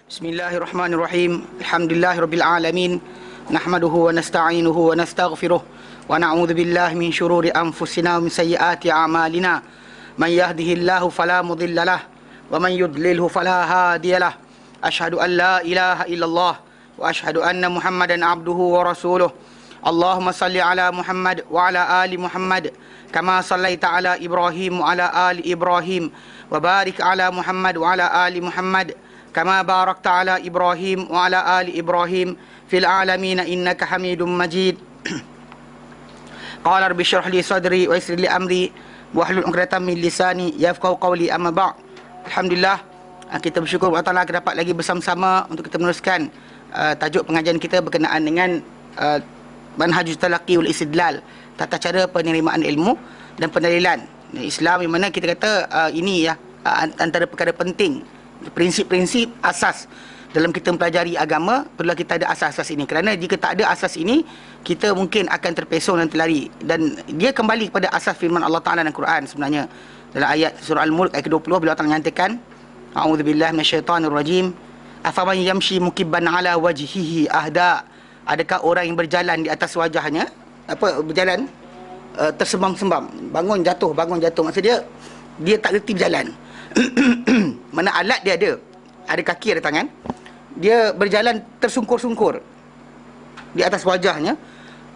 Bismillahirrahmanirrahim. Alhamdulillahirabbil alamin. Nahmaduhu wa nasta'inuhu wa nastaghfiruh wa na'udzu billahi min shururi anfusina wa min sayyiati a'malina. Man yahdihillahu fala mudilla lahu wa man yudlilhu fala hadiya lahu. Asyhadu an la ilaha illallah wa asyhadu anna Muhammadan abduhu wa rasuluh. Allahumma salli ala Muhammad wa ala ali Muhammad kama sallaita ala Ibrahim wa ala ali Ibrahim wa barik ala Muhammad wa ala ali Muhammad kama barakta ala Ibrahim wa ala ali Ibrahim fil alamin innaka Hamidum Majid. Qala rabbi shrah li sadri wa yassir li amri wahlul 'uqdatam min lisani yafqahu qawli, amma ba'd. Alhamdulillah, kita bersyukur kepada Allah kita dapat lagi bersama-sama untuk kita meneruskan tajuk pengajian kita berkenaan dengan manhajut talaqi wal istidlal, tata cara penerimaan ilmu dan pendalilan Islam, yang mana kita kata ini ya antara perkara penting, prinsip-prinsip asas dalam kita mempelajari agama. Perlulah kita ada asas-asas ini, kerana jika tak ada asas ini, kita mungkin akan terpesong dan terlari. Dan dia kembali kepada asas firman Allah Ta'ala dalam Quran sebenarnya. Dalam ayat surah Al-Mulk ayat ke-20, bila Allah Ta'ala menyatakan, a'udzubillahi minasyaitanirrajim, afaman yamshi mukibban ala wajhihi ahda. Adakah orang yang berjalan di atas wajahnya, berjalan tersembam-sembam, bangun jatuh. Maksudnya dia tak reti berjalan. Mana alat dia ada kaki, ada tangan, dia berjalan tersungkur-sungkur di atas wajahnya.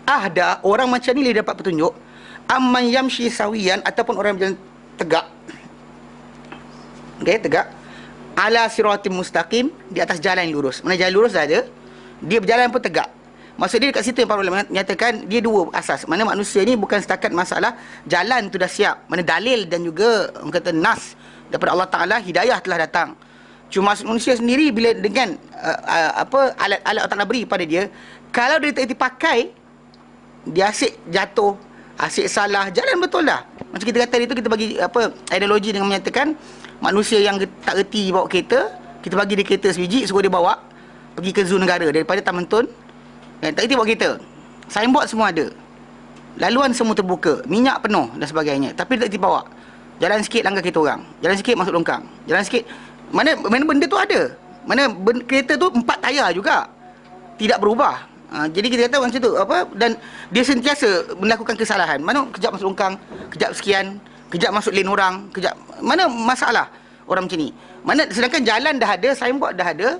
Ahda, orang macam ni dia dapat petunjuk. Amman yamshi sawiyan, ataupun orang yang berjalan tegak, tegak, ala siratim mustaqim, di atas jalan yang lurus. Mana jalan lurus dah ada, dia berjalan pun tegak. Maksud dia dekat situ yang para ulama menyatakan dia dua asas. Mana manusia ni bukan setakat masalah jalan tu dah siap, mana dalil dan juga orang kata nas daripada Allah Ta'ala, hidayah telah datang. Cuma manusia sendiri bila dengan alat-alat Allah Ta'ala beri pada dia, kalau dia tak dipakai, dia asyik jatuh, asyik salah, jalan betul dah. Macam kita kata itu, kita bagi analogi dengan menyatakan manusia yang tak reti bawa kereta, kita bagi dia kereta sebiji, suruh dia bawa pergi ke zoo negara daripada Taman Tun. Tak reti bawa kereta, signboard semua ada, laluan semua terbuka, minyak penuh dan sebagainya, tapi tak reti bawa. Jalan sikit langgar kereta orang, jalan sikit masuk longkang, jalan sikit. Mana benda tu ada, kereta tu 4 tayar juga, tidak berubah. Jadi kita kata macam tu dan dia sentiasa melakukan kesalahan. Mana kejap masuk longkang, kejap sekian, kejap masuk lane orang, kejap. Mana masalah orang macam ni? Mana sedangkan jalan dah ada, signboard dah ada,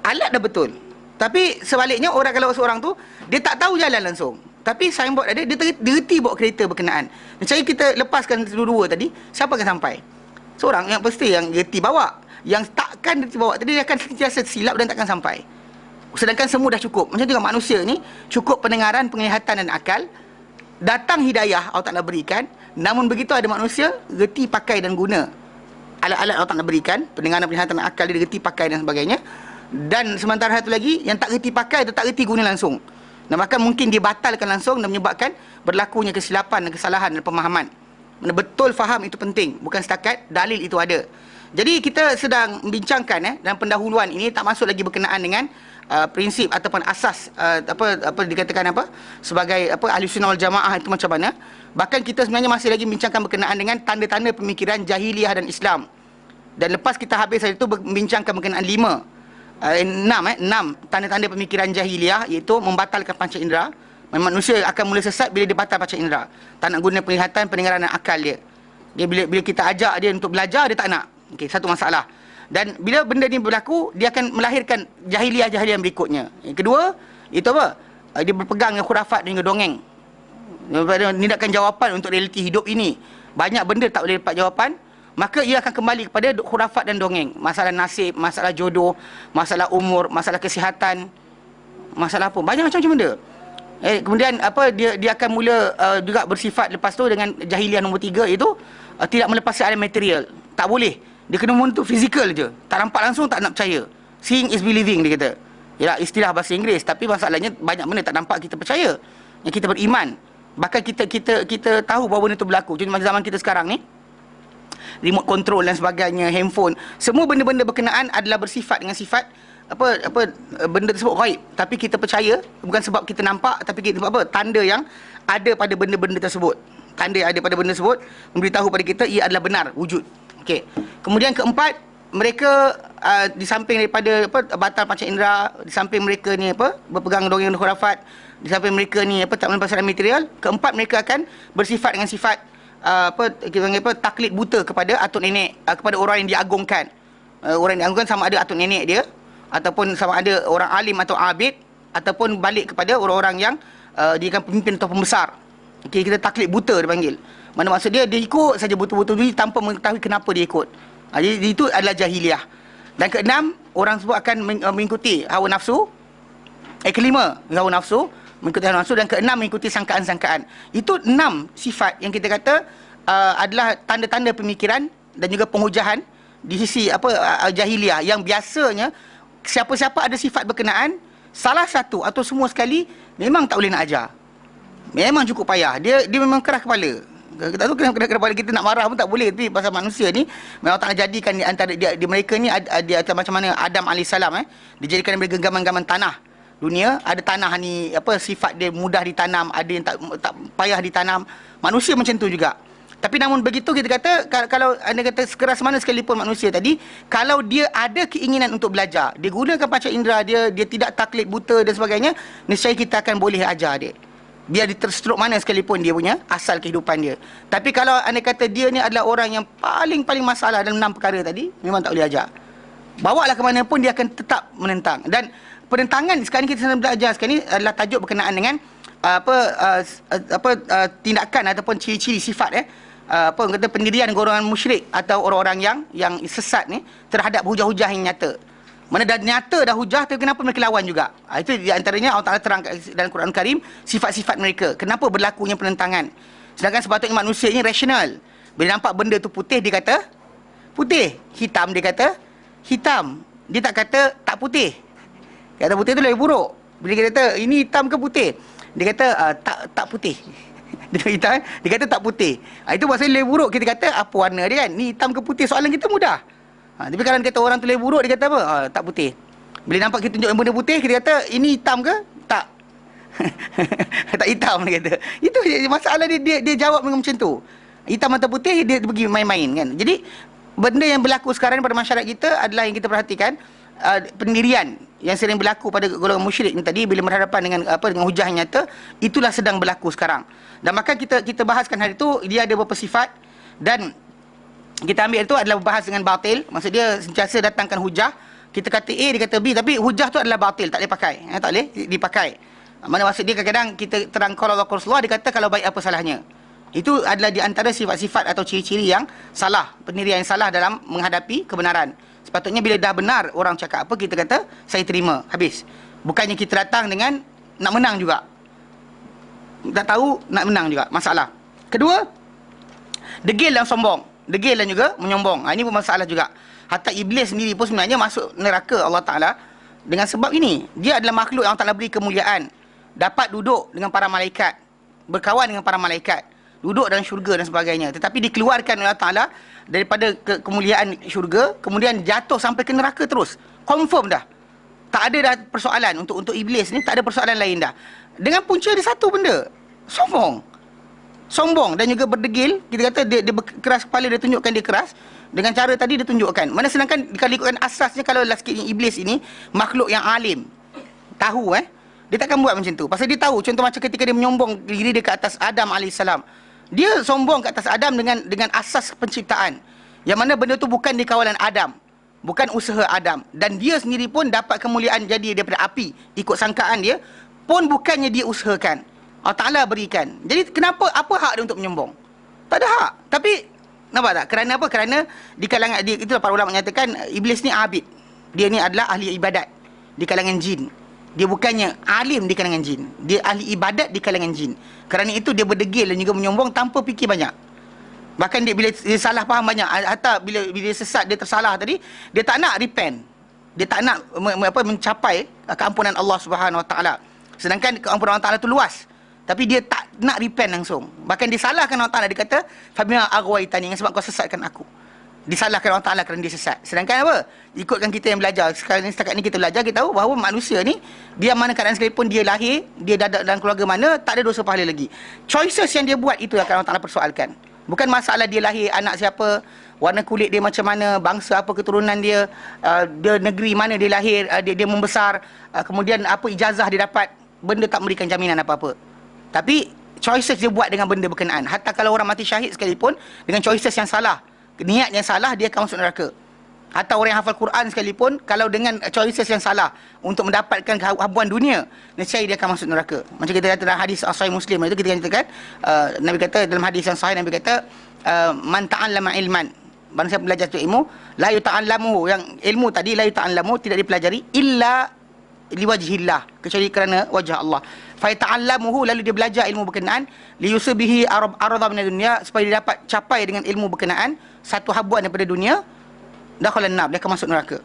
alat dah betul. Tapi sebaliknya, orang kalau seorang tu dia tak tahu jalan langsung, tapi signboard ada, dia reti bawa kereta berkenaan. Macam kita lepaskan dua-dua tadi, siapa akan sampai? Seorang yang pasti yang reti bawa. Yang takkan reti bawa tadi, dia akan sentiasa silap dan takkan sampai. Sedangkan semua dah cukup. Macam tu kan manusia ni, cukup pendengaran, penglihatan dan akal, datang hidayah Allah Ta'ala berikan. Namun begitu ada manusia reti pakai dan guna alat-alat Allah Ta'ala berikan, pendengaran, penglihatan dan akal, dia reti pakai dan sebagainya. Dan sementara satu lagi, yang tak reti pakai atau tak reti guna langsung, dan bahkan mungkin dibatalkan langsung dan menyebabkan berlakunya kesilapan dan kesalahan dan pemahaman. Mana betul faham itu penting, bukan setakat dalil itu ada. Jadi kita sedang membincangkan dan pendahuluan ini tak masuk lagi berkenaan dengan prinsip ataupun asas dikatakan sebagai ahli sunnah wal jamaah itu macam mana. Bahkan kita sebenarnya masih lagi membincangkan berkenaan dengan tanda-tanda pemikiran jahiliyah dan Islam. Dan lepas kita habis hari itu membincangkan berkenaan 6 tanda-tanda pemikiran jahiliyah, iaitu membatalkan panca indera. Manusia akan mula sesat bila dia batal panca indera, tak nak guna penglihatan, pendengaran dan akal dia. Bila kita ajak dia untuk belajar, dia tak nak. Okey, satu masalah. Dan bila benda ni berlaku, dia akan melahirkan jahiliyah-jahiliyah yang berikutnya. Yang kedua, itu dia berpegang dengan khurafat dan juga dongeng. Tindakan jawapan untuk realiti hidup ini, banyak benda tak boleh dapat jawapan, maka ia akan kembali kepada khurafat dan dongeng. Masalah nasib, masalah jodoh, masalah umur, masalah kesihatan, masalah apa, banyak macam-macam benda. Kemudian dia akan mula juga bersifat lepas tu dengan jahiliah nombor 3, iaitu tidak melepasi alam material. Tak boleh, dia kena untuk fizikal je, tak nampak langsung tak nak percaya. Seeing is believing, dia kata. Ya, istilah bahasa Inggeris, tapi masalahnya banyak benda tak nampak kita percaya, yang kita beriman. Bahkan kita tahu bahawa benda tu berlaku. Contoh zaman kita sekarang ni, remote control dan sebagainya, handphone, semua benda-benda berkenaan adalah bersifat dengan sifat benda tersebut ghaib, tapi kita percaya bukan sebab kita nampak, tapi kita tanda yang ada pada benda-benda tersebut. Tanda yang ada pada benda tersebut memberitahu pada kita ia adalah benar, wujud. Okey. Kemudian keempat, mereka di samping daripada batal panca indera, di samping mereka ni berpegang dongeng khurafat, di samping mereka ni tak melepaskan material, keempat mereka akan bersifat dengan sifat kita panggil taklid buta kepada atuk nenek, kepada orang yang diagungkan. Orang yang diagungkan sama ada atuk nenek dia, ataupun sama ada orang alim atau abid, ataupun balik kepada orang-orang yang dia kan pemimpin atau pembesar. Kita taklid buta dia panggil. Mana maksud dia ikut saja betul-betul tanpa mengetahui kenapa dia ikut. Jadi itu adalah jahiliah. Dan keenam, orang tersebut akan mengikuti hawa nafsu. Kelima, hawa nafsu, mengikuti hawa nafsu. Dan keenam, mengikuti sangkaan-sangkaan. Itu 6 sifat yang kita kata adalah tanda-tanda pemikiran dan juga penghujahan di sisi jahiliah, yang biasanya siapa-siapa ada sifat berkenaan, salah satu atau semua sekali, memang tak boleh nak ajar. Memang cukup payah. Dia memang keras kepala. Kita tahu keras kepala, kita nak marah pun tak boleh. Tapi pasal manusia ni memang tak nak jadikan di antara di mereka ni dia macam mana Adam alaihissalam dijadikan daripada genggaman-genggaman tanah dunia. Ada tanah ni sifat dia mudah ditanam, ada yang tak payah ditanam. Manusia macam tu juga. Tapi namun begitu, kita kata kalau anda kata sekeras mana sekalipun manusia tadi, kalau dia ada keinginan untuk belajar, dia gunakan panca indera dia tidak taklid buta dan sebagainya, nescaya kita akan boleh ajar dia, biar dia terstruk mana sekalipun dia punya asal kehidupan dia. Tapi kalau anda kata dia ni adalah orang yang paling masalah dalam 6 perkara tadi, memang tak boleh ajar. Bawalah ke mana pun, dia akan tetap menentang. Dan penentangan sekarang ni kita sedang belajar sekarang ni adalah tajuk berkenaan dengan tindakan ataupun ciri-ciri sifat kata pendirian golongan musyrik atau orang-orang yang sesat ni terhadap hujah-hujah yang nyata. Mana dah nyata dah hujah, tapi kenapa mereka lawan juga? Itu di antaranya Allah Ta'ala terang dalam Quran Karim sifat-sifat mereka. Kenapa berlakunya penentangan? Sedangkan sepatutnya manusia ini rasional. Bila nampak benda tu putih, dia kata putih. Hitam, dia kata hitam. Dia tak kata tak putih. Kata putih tu lebih buruk. Bila dia kata ini hitam ke putih, dia kata tak putih. Dia hitam, dia kata tak putih. Itu maksudnya lebih buruk. Kita kata apa warna dia kan? Ni hitam ke putih, soalan kita mudah. Tapi kalau kata orang tu lebih buruk, dia kata apa? Tak putih. Bila nampak kita tunjuk benda putih, kita kata ini hitam ke? Tak. Tak hitam, dia kata. Itu masalah dia jawab dengan macam tu. Hitam atau putih, dia pergi main-main kan. Jadi benda yang berlaku sekarang pada masyarakat kita adalah yang kita perhatikan, pendirian yang sering berlaku pada golongan musyrik ni tadi, bila berhadapan dengan dengan hujah yang nyata, itulah sedang berlaku sekarang. Dan maka kita bahaskan hari itu, dia ada beberapa sifat, dan kita ambil itu adalah bahas dengan batil. Maksud dia sentiasa datangkan hujah. Kita kata A, dia kata B, tapi hujah tu adalah batil, tak boleh pakai. Tak boleh dipakai. Mana maksud dia kadang-kadang kita terang kalau Allah Rasulullah, dia kata kalau baik apa salahnya. Itu adalah di antara sifat-sifat atau ciri-ciri yang salah, pendirian yang salah dalam menghadapi kebenaran. Sepatutnya bila dah benar orang cakap apa, kita kata saya terima, habis. Bukannya kita datang dengan nak menang juga. Tak tahu nak menang juga, masalah. Kedua, degil dan sombong. Degil dan juga menyombong. Ini pun masalah juga. Hatta iblis sendiri pun sebenarnya masuk neraka Allah Ta'ala dengan sebab ini. Dia adalah makhluk yang Allah Ta'ala beri kemuliaan, dapat duduk dengan para malaikat, berkawan dengan para malaikat, duduk dalam syurga dan sebagainya. Tetapi dikeluarkan oleh Allah Ta'ala daripada kemuliaan syurga, kemudian jatuh sampai ke neraka terus. Confirm dah. Tak ada dah persoalan untuk iblis ni, tak ada persoalan lain dah. Dengan punca dia satu benda, sombong dan juga berdegil. Kita kata dia keras kepala, dia tunjukkan dia keras dengan cara tadi dia tunjukkan. Mana sedangkan kalau ikutkan asasnya, kalau sikitnya iblis ini makhluk yang alim, tahu dia takkan buat macam tu. Pasal dia tahu, contoh macam ketika dia menyombong diri dia ke atas Adam alaihissalam. Dia sombong ke atas Adam dengan asas penciptaan, yang mana benda tu bukan di kawalan Adam, bukan usaha Adam, dan dia sendiri pun dapat kemuliaan jadi daripada api ikut sangkaan dia pun bukannya dia usahakan, Allah Ta'ala berikan. Jadi kenapa, apa hak dia untuk menyombong? Tak ada hak. Tapi nampak tak? Kerana apa? Kerana di kalangan dia, itulah para ulama menyatakan iblis ni abid. Dia ni adalah ahli ibadat di kalangan jin. Dia bukannya alim di kalangan jin. Dia ahli ibadat di kalangan jin. Kerana itu dia berdegil dan juga menyombong tanpa fikir banyak. Bahkan dia bila dia salah faham banyak, hatta bila dia sesat, dia tersalah tadi, dia tak nak repent. Dia tak nak mencapai keampunan Allah Subhanahu Wa Taala. Sedangkan keampunan Allah Ta'ala itu luas. Tapi dia tak nak repent langsung. Bahkan disalahkan Allah Ta'ala. Dia kata, Fabima aghwaytani, sebab kau sesatkan aku. Disalahkan Allah Ta'ala kerana dia sesat. Sedangkan apa? Ikutkan kita yang belajar. Setakat ni kita belajar, kita tahu bahawa manusia ni, dia mana keadaan sekalipun dia lahir, dia dalam keluarga mana, tak ada dosa pahala lagi. Choices yang dia buat, itu yang akan Allah Ta'ala persoalkan. Bukan masalah dia lahir anak siapa, warna kulit dia macam mana, bangsa apa keturunan dia, dia negeri mana dia lahir, dia membesar, kemudian apa ijazah dia dapat. Benda tak memberikan jaminan apa-apa. Tapi choices dia buat dengan benda berkenaan. Hatta kalau orang mati syahid sekalipun, dengan choices yang salah, niat yang salah, dia akan masuk neraka. Hatta orang yang hafal Quran sekalipun, kalau dengan choices yang salah untuk mendapatkan kehabuan dunia, nescaya dia akan masuk neraka. Macam kita kata dalam hadis Sahih Muslim itu, kita katakan, Nabi kata dalam hadis yang sahih, Nabi kata, man ta'allama ilman, barang siapa belajar tu ilmu, la yuta'allamu, yang ilmu tadi la yuta'allamu, tidak dipelajari illa liwajhillah, kecuali kerana wajah Allah. Fa ta'allamuhu, lalu dia belajar ilmu berkenaan, liyusibihi arada min dunya, supaya dia dapat capai dengan ilmu berkenaan satu habuan daripada dunia, dakhalan nar, dia akan masuk neraka.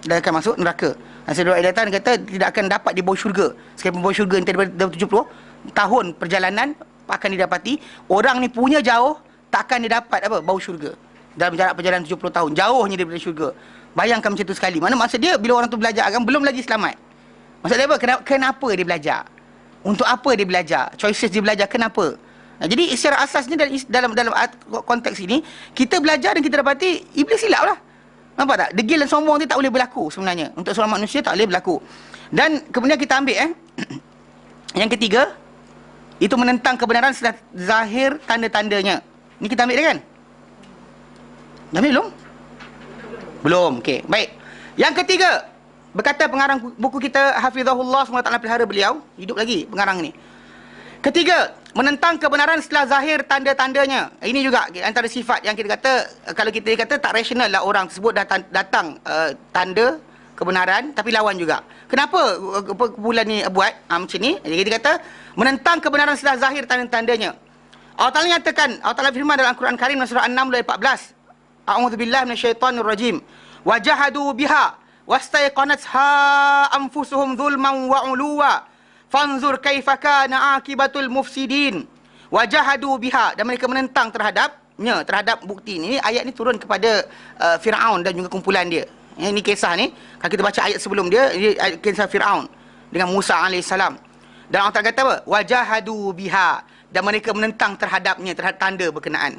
Dia akan masuk neraka. Sayyidina Aidan kata tidak akan dapat di bawah syurga. Sekalipun bawah syurga nanti daripada 70 tahun perjalanan akan didapati. Orang ni punya jauh, tak akan dia dapat apa bau syurga. Dalam jarak perjalanan 70 tahun, jauhnya daripada syurga. Bayangkan macam tu sekali. Mana maksud dia bila orang tu belajar agama belum lagi selamat. Maksud dia apa? Kenapa dia belajar? Untuk apa dia belajar? Choices dia belajar kenapa? Jadi secara asasnya dalam konteks ini, kita belajar dan kita dapati iblis silap lah. Nampak tak? Degil dan sombong tu tak boleh berlaku sebenarnya. Untuk seorang manusia tak boleh berlaku. Dan kemudian kita ambil yang ketiga, itu menentang kebenaran setelah zahir tanda-tandanya. Ni kita ambil dia kan? Dah ambil belum? Belum. Okey, baik. Yang ketiga, berkata pengarang buku kita Hafizahullah, semoga Allah pelihara beliau, hidup lagi pengarang ni. Ketiga, menentang kebenaran setelah zahir tanda-tandanya. Ini juga antara sifat yang kita kata, kalau kita kata tak rasional lah orang tersebut datang tanda kebenaran, tapi lawan juga. Kenapa kumpulan ni buat macam ni? Jadi kita kata, menentang kebenaran setelah zahir tanda-tandanya. Allah Ta'ala nyatakan, Allah Ta'ala firman dalam Al-Quran Karim surah 6 ayat 14. A'udzubillahi minasyaitonirrajim. Wajahadu biha wastaiqanatha anfusuhum zulman wa 'uluwa. Fanzur kaifa kana akibatul mufsidin. Wajahadu biha, dan mereka menentang terhadap bukti ini. Ayat ni turun kepada Firaun dan juga kumpulan dia. Ini kisah ni, kalau kita baca ayat sebelum dia kisah Firaun dengan Musa alaihissalam. Dan Allah Ta'ala kata apa? Wajahadu biha, dan mereka menentang terhadapnya, terhadap tanda berkenaan,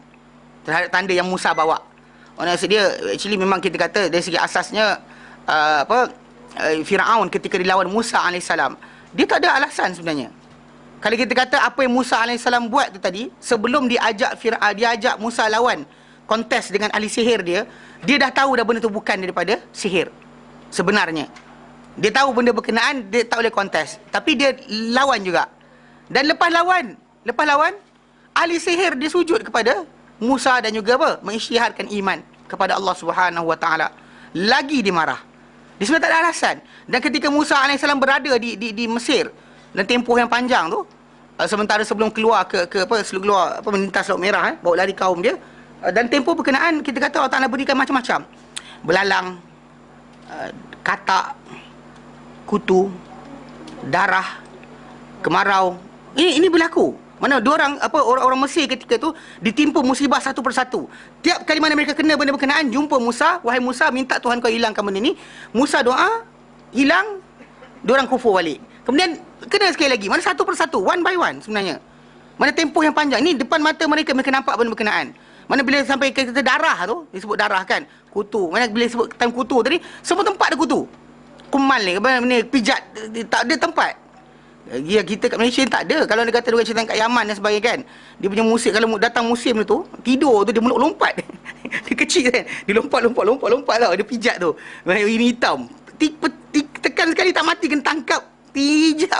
terhadap tanda yang Musa bawa. Maksud dia, actually memang kita kata dari segi asasnya Firaun ketika dilawan Musa alaihissalam, dia tak ada alasan sebenarnya. Kalau kita kata apa yang Musa alaihissalam buat tu tadi, sebelum diajak Musa lawan kontes dengan ahli sihir dia dah tahu dah benda tu bukan daripada sihir sebenarnya. Dia tahu benda berkenaan, dia tak boleh kontes, tapi dia lawan juga. Dan lepas lawan ahli sihir dia sujud kepada Musa dan juga mengisytiharkan iman kepada Allah Subhanahu Wa Taala. Lagi dia marah. Dia sebenarnya tak ada alasan. Dan ketika Musa AS berada di Mesir dan tempoh yang panjang tu, sementara sebelum keluar melintas Laut Merah, bawa lari kaum dia, dan tempoh berkenaan kita kata Allah Ta'ala berikan macam-macam. Belalang, katak, kutu, darah, kemarau. Ini berlaku. Mana orang Mesir ketika tu ditimpa musibah satu persatu. Tiap kali mana mereka kena benda berkenaan, jumpa Musa, wahai Musa, minta Tuhan kau hilangkan benda ni. Musa doa, hilang, diorang kufur balik. Kemudian kena sekali lagi, mana satu persatu, one by one sebenarnya. Mana tempoh yang panjang. Ni depan mata mereka nampak benda berkenaan. Mana bila sampai kita darah tu, disebut darah kan, kutu. Mana bila sebut time kutu tadi, semua tempat ada kutu. Kumal ni, pijat, tak ada tempat. Ya, kita kat Malaysia tak ada. Kalau dia kata dia cerita kat Yaman dan sebagainya kan, dia punya musim, kalau datang musim tu tidur tu, dia meluk lompat. Dia kecil kan, dia lompat tau, dia pijat tu. Ini hitam, tekan sekali tak mati, kena tangkap, pijak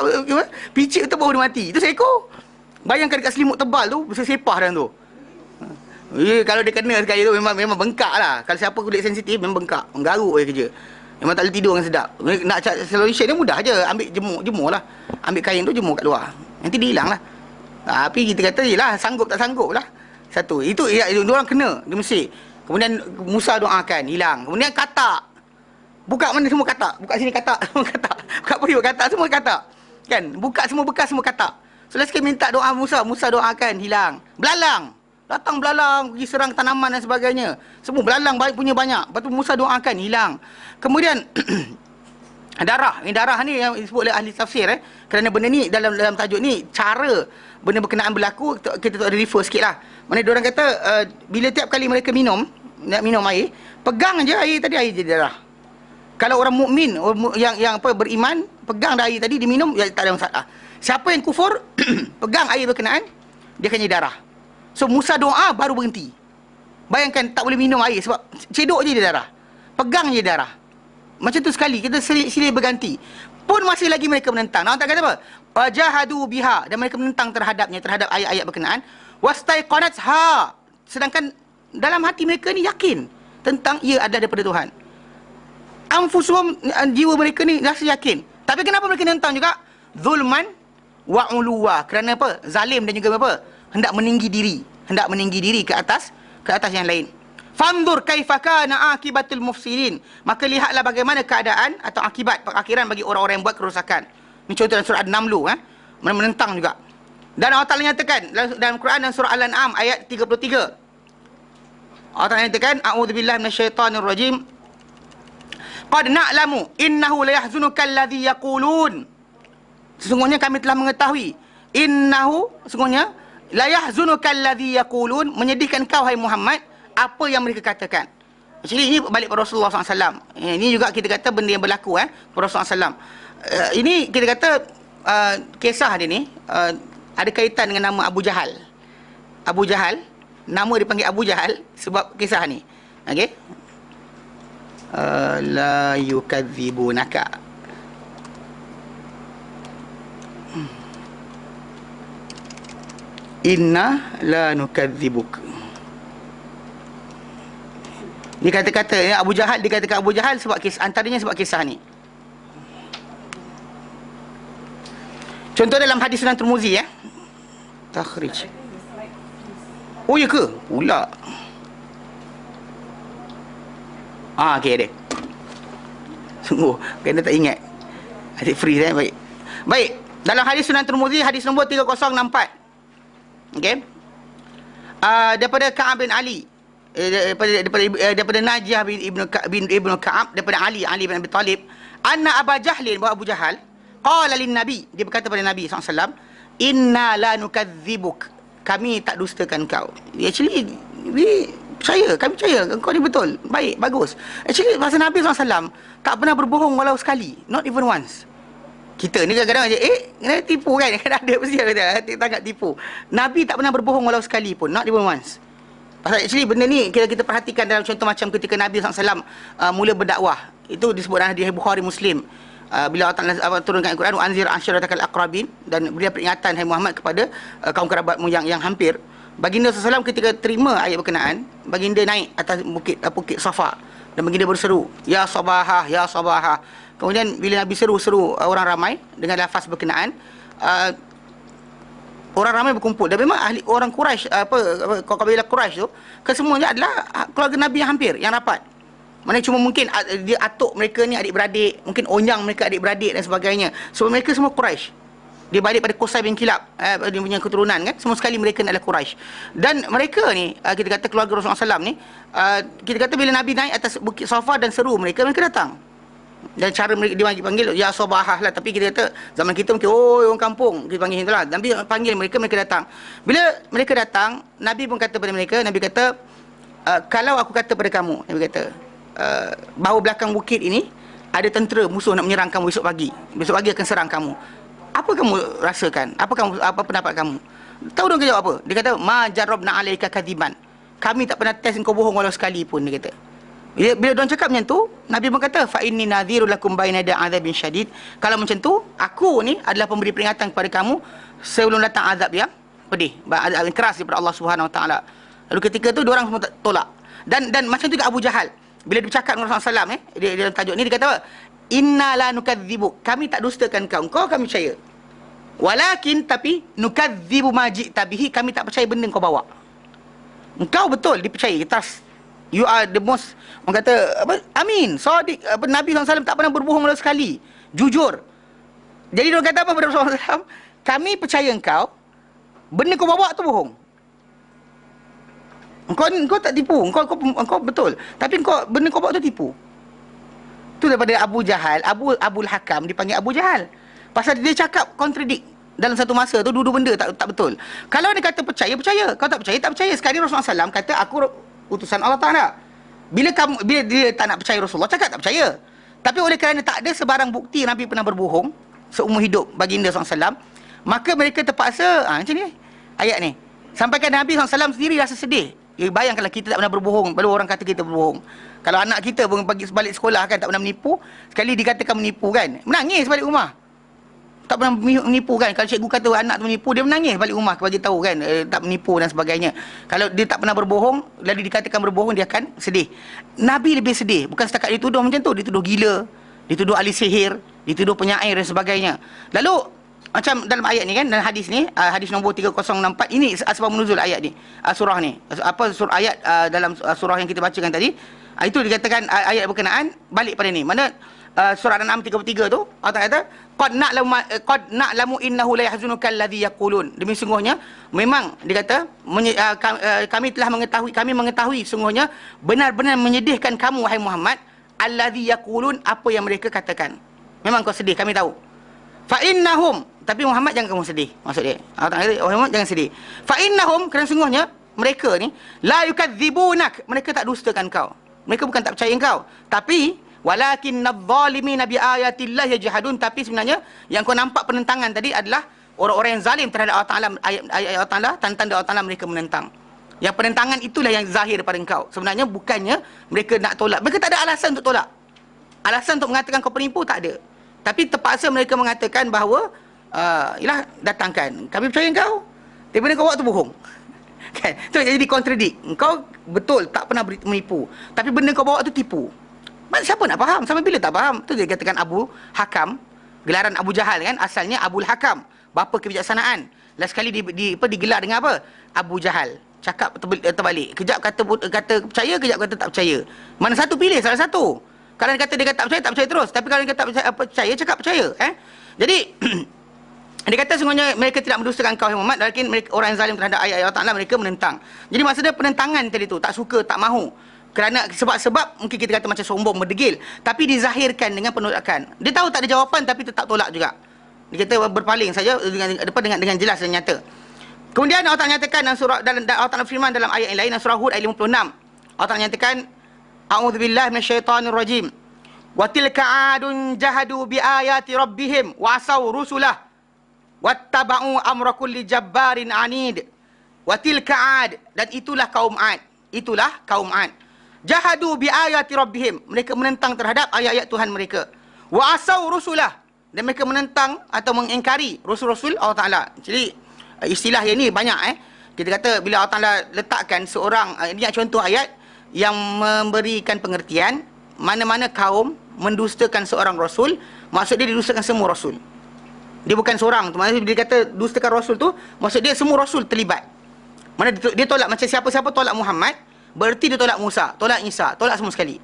tu baru dia mati. Itu seekor. Bayangkan dekat selimut tebal tu, bersepah dalam tu. Kalau dia kena sekali tu memang bengkak lah. Kalau siapa kulit sensitif memang bengkak, menggaruk je kerja. Memang tak boleh tidur dengan sedap. Nak cari solution dia mudah je. Ambil jemur lah. Ambil kain tu jemur kat luar. Nanti dia hilang lah. Tapi kita kata yelah, sanggup tak sanggup lah. Satu. Itu orang kena di Mesir. Kemudian Musa doakan, hilang. Kemudian katak. Buka mana semua katak. Buka sini katak. Semua katak. Buka periuk katak. Semua katak. Kan? Buka semua bekas semua katak. So last kali minta doa Musa. Musa doakan, hilang. Belalang. Datang belalang, pergi serang tanaman dan sebagainya. Semua belalang punya banyak. Lepas tu Musa doakan, hilang. Kemudian Darah. Ini darah ni yang disebut oleh ahli tafsir kerana benda ni dalam tajuk ni cara benda berkenaan berlaku, kita tak ada refer sikit lah. Mana diorang kata bila tiap kali mereka nak minum air, pegang je air tadi, air jadi darah. Kalau orang mukmin yang beriman, pegang dah air tadi diminum, ya, tak ada masalah. Siapa yang kufur pegang air berkenaan, dia akan jadi darah. So Musa doa baru berhenti. Bayangkan tak boleh minum air sebab cedok je dia darah. Pegang je darah. Macam tu sekali, kita silih berganti. Pun masih lagi mereka menentang. Allah kata apa? Wajahadu biha, dan mereka menentang terhadapnya, terhadap ayat-ayat berkenaan. Wastaiqanatha, sedangkan dalam hati mereka ni yakin tentang ia adalah daripada Tuhan. Anfusuhum, jiwa mereka ni rasa yakin. Tapi kenapa mereka menentang juga? Zulman wa uluwa, kerana apa? Zalim dan juga apa? Hendak meninggi diri ke atas yang lain. Fanzur kaifa kana akibatul mufsidin, maka lihatlah bagaimana keadaan atau akhiran bagi orang-orang yang buat kerosakan. Ini contoh dalam surah An-Naml, menentang juga. Dan Allah Taala nyatakan dalam Quran dan surah Al-An'am ayat 33. Allah Taala nyatakan, a'udzubillahi minasyaitonir rajim. Qad na'lamu innahu la yahzunuka alladhi yaqulun. Sesungguhnya kami telah mengetahui, sesungguhnya la yahzunuka alladhi yaqulun, menyedihkan kau hai Muhammad apa yang mereka katakan. Actually ini balik pada Rasulullah SAW. Ini juga kita kata benda yang berlaku pada Rasulullah SAW. Ini kita kata kisah dia ni ada kaitan dengan nama Abu Jahal. Abu Jahal, nama dipanggil Abu Jahal sebab kisah ni. Okey. La yukadzibunaka. Inna la nukadzibuk. Dia kata-kata Abu Jahal, dikatakan Abu Jahal sebab antaranya sebab kisah ni. Contoh dalam hadis Sunan Tirmizi takhrij. Oh ya ke? Pula. Okey ada. Sungguh kena tak ingat. Hadis free baik. Dalam hadis Sunan Tirmizi hadis nombor 3064. Okey. Daripada Ka'ab bin Ali, daripada Najih bin Ibnu Ka'ab, daripada Ali bin Abi Talib, anna Abu Jahlin, bahawa Abu Jahal qala lin Nabi, dia berkata pada Nabi SAW, inna la nukadzibuk, kami tak dustakan kau. Actually kami percaya kau ni betul, baik, bagus. Actually pasal Nabi SAW tak pernah berbohong walau sekali, not even once. Kita ni kadang-kadang kena tipu kan, kadang ada mesti kata tak tipu. Nabi tak pernah berbohong walau sekali pun, not even once. Pasal actually benda ni kita perhatikan dalam contoh macam ketika Nabi SAW mula berdakwah. Itu disebut dalam hadis Bukhari Muslim. Bila Allah turunkan Al-Quran, anzir ashiratakal aqrabin, dan beri peringatan hai Muhammad kepada kaum kerabatmu yang hampir. Baginda SAW ketika terima ayat berkenaan, baginda naik atas bukit Safa dan baginda berseru, ya sabahah, ya sabahah. Kemudian bila Nabi seru orang ramai dengan lafaz berkenaan, orang ramai berkumpul, dan memang ahli orang Quraisy, kabilah Quraisy tu kesemuanya adalah keluarga Nabi yang hampir, yang rapat. Mana cuma mungkin dia atuk mereka ni adik-beradik, mungkin onyang mereka adik-beradik dan sebagainya. So mereka semua Quraisy. Dia balik pada Qusay bin Kilab, dia punya keturunan kan, semua sekali mereka adalah Quraisy. Dan mereka ni kita kata keluarga Rasulullah SAW ni, kita kata bila Nabi naik atas bukit Safa dan seru mereka datang. Dan cara mereka dipanggil ya sabahah lah, tapi kita kata zaman kita mungkin orang kampung kita panggil itulah. Nabi panggil mereka datang. Bila mereka datang, Nabi pun kata pada mereka, Nabi kata, kalau aku kata pada kamu, Nabi kata, bahawa belakang bukit ini ada tentera musuh nak menyerang kamu besok pagi akan serang kamu, apa kamu rasakan? Apa pendapat kamu? Tahu dia jawab apa? Dia kata, ma jarrabna alaika kadiban, kami tak pernah test engkau bohong walau sekali pun, dia kata. Bila diorang cakap macam tu, Nabi pun kata, fa inni nadhirul lakum baina da'adzabin syadid, kalau macam tu aku ni adalah pemberi peringatan kepada kamu sebelum datang azab yang pedih, azab yang keras daripada Allah Subhanahu Wa Taala. Lalu ketika tu diorang semua tolak. Dan macam tu juga Abu Jahal, bila dia bercakap dengan Rasulullah SAW dia dalam tajuk ni dia kata apa? Inna la nukadzibuk, kami tak dustakan kau kami percaya. Walakin tapi nukadzibu ma ji'ta bihi, kami tak percaya benda kau bawa. Engkau betul dipercayai, trust. You are the most, orang kata apa, amin, sadiq, Nabi SAW tak pernah berbohong walau sekali, jujur. Jadi dia kata apa pada Rasulullah SAW? Kami percaya engkau, benda kau bawa tu bohong. Engkau tak tipu, engkau betul. Tapi benda kau bawa tu tipu. tu daripada Abu Jahal, Abul Hakam dipanggil Abu Jahal. Pasal dia cakap kontradik dalam satu masa tu dua-dua benda tak betul. Kalau dia kata percaya, percaya. Kalau tak percaya, tak percaya. Sekali Rasulullah SAW kata aku utusan Allah Taala. Bila dia tak nak percaya Rasulullah, cakap tak percaya. Tapi oleh kerana tak ada sebarang bukti Nabi pernah berbohong seumur hidup baginda SAW, maka mereka terpaksa macam ni ayat ni. Sampaikan Nabi SAW sendiri rasa sedih. Bayangkan kalau kita tak pernah berbohong, baru orang kata kita berbohong. Kalau anak kita pun pergi balik sekolah kan tak pernah menipu, sekali dikatakan menipu kan, menangis balik rumah. Tak pernah menipu kan. Kalau cikgu kata anak tu menipu, dia menangis balik rumah bagi tahu kan tak menipu dan sebagainya. Kalau dia tak pernah berbohong, lalu dikatakan berbohong, dia akan sedih. Nabi lebih sedih, bukan setakat dituduh macam tu, dituduh gila, dituduh ahli sihir, dituduh penyair dan sebagainya. Lalu macam dalam ayat ni kan, dalam hadis ni, hadis nombor 3064, ini asbab nuzul ayat ni, surah ni. Apa surah ayat dalam surah yang kita bacakan tadi, itu dikatakan ayat berkenaan balik pada ni. Mana surah An-An'am 33 tu, Allah kata qad na'lamu innahu la yahzunuka alladhi yaqulun. Demi sungguhnya memang dia kata kami telah mengetahui sungguhnya benar-benar menyedihkan kamu wahai Muhammad alladhi yaqulun, apa yang mereka katakan. Memang kau sedih, kami tahu. Fa innahum, tapi Muhammad jangan kamu sedih. Maksud dia, Allah Taala kata Muhammad jangan sedih. Fa innahum, kerana sungguhnya mereka ni la yukadzibunak, mereka tak dustakan kau. Mereka bukan tak percaya kau, tapi walakinnadh-dhalimina biayatillah yajhadun, tapi sebenarnya yang kau nampak penentangan tadi adalah orang-orang yang zalim terhadap Allah Taala, ayat Allah Taala, tentang Allah Taala mereka menentang. Yang penentangan itulah yang zahir pada engkau. Sebenarnya bukannya mereka nak tolak. Mereka tak ada alasan untuk tolak. Alasan untuk mengatakan kau penipu tak ada. Tapi terpaksa mereka mengatakan bahawa ialah datangkan, kami percaya kau, tapi benda kau buat tu bohong. Kan? Itu jadi kontradik. Engkau betul tak pernah menipu, tapi benda kau bawa tu tipu. Siapa nak faham? Sampai bila tak faham? Tu dia katakan Abu Hakam, gelaran Abu Jahal kan, asalnya Abul Hakam, bapa kebijaksanaan. Last sekali digelar dengan apa? Abu Jahal. Cakap terbalik. Kejap kata percaya, kejap kata tak percaya. Mana satu pilih, salah satu. Kalau dia kata dia kata tak percaya terus. Tapi kalau dia kata percaya, cakap percaya. Jadi dia kata sebenarnya mereka tidak mendustakan kau Muhammad, walaupun mereka orang yang zalim terhadap ayat-ayat Allah Taala, mereka menentang. Jadi maksudnya penentangan tadi tu, tak suka, tak mahu. Kerana sebab-sebab mungkin kita kata macam sombong, berdegil, tapi dizahirkan dengan penolakan. Dia tahu tak ada jawapan tapi tetap tolak juga. Dia kata berpaling saja dengan jelas dan nyata. Kemudian Allah Taala nyatakan dalam Allah Taala firman dalam ayat yang lain, dalam surah Hud ayat 56. Allah Taala nyatakan a'udzubillahi minasyaitonirrajim. Wa tilka 'adun jahadu biayati rabbihim wa asaw rusulah wattaba'u amra kulli jabbarin 'anid. Wa tilka 'ad, dan itulah kaum 'Ad. Itulah kaum 'Ad. Jahadu biayati rabbihim, mereka menentang terhadap ayat-ayat Tuhan mereka. Wa asaw rusulah, dan mereka menentang atau mengingkari rasul-rasul Allah Taala. Jadi istilah yang ni banyak Kita kata bila Allah Taala letakkan seorang, ini contoh ayat yang memberikan pengertian mana-mana kaum mendustakan seorang rasul, maksud dia didustakan semua rasul. Dia bukan seorang tu. Maksudnya dia kata dustakan rasul tu, maksud dia semua rasul terlibat. Mana dia tolak, macam siapa-siapa tolak Muhammad, berarti dia tolak Musa, tolak Isa, tolak semua sekali.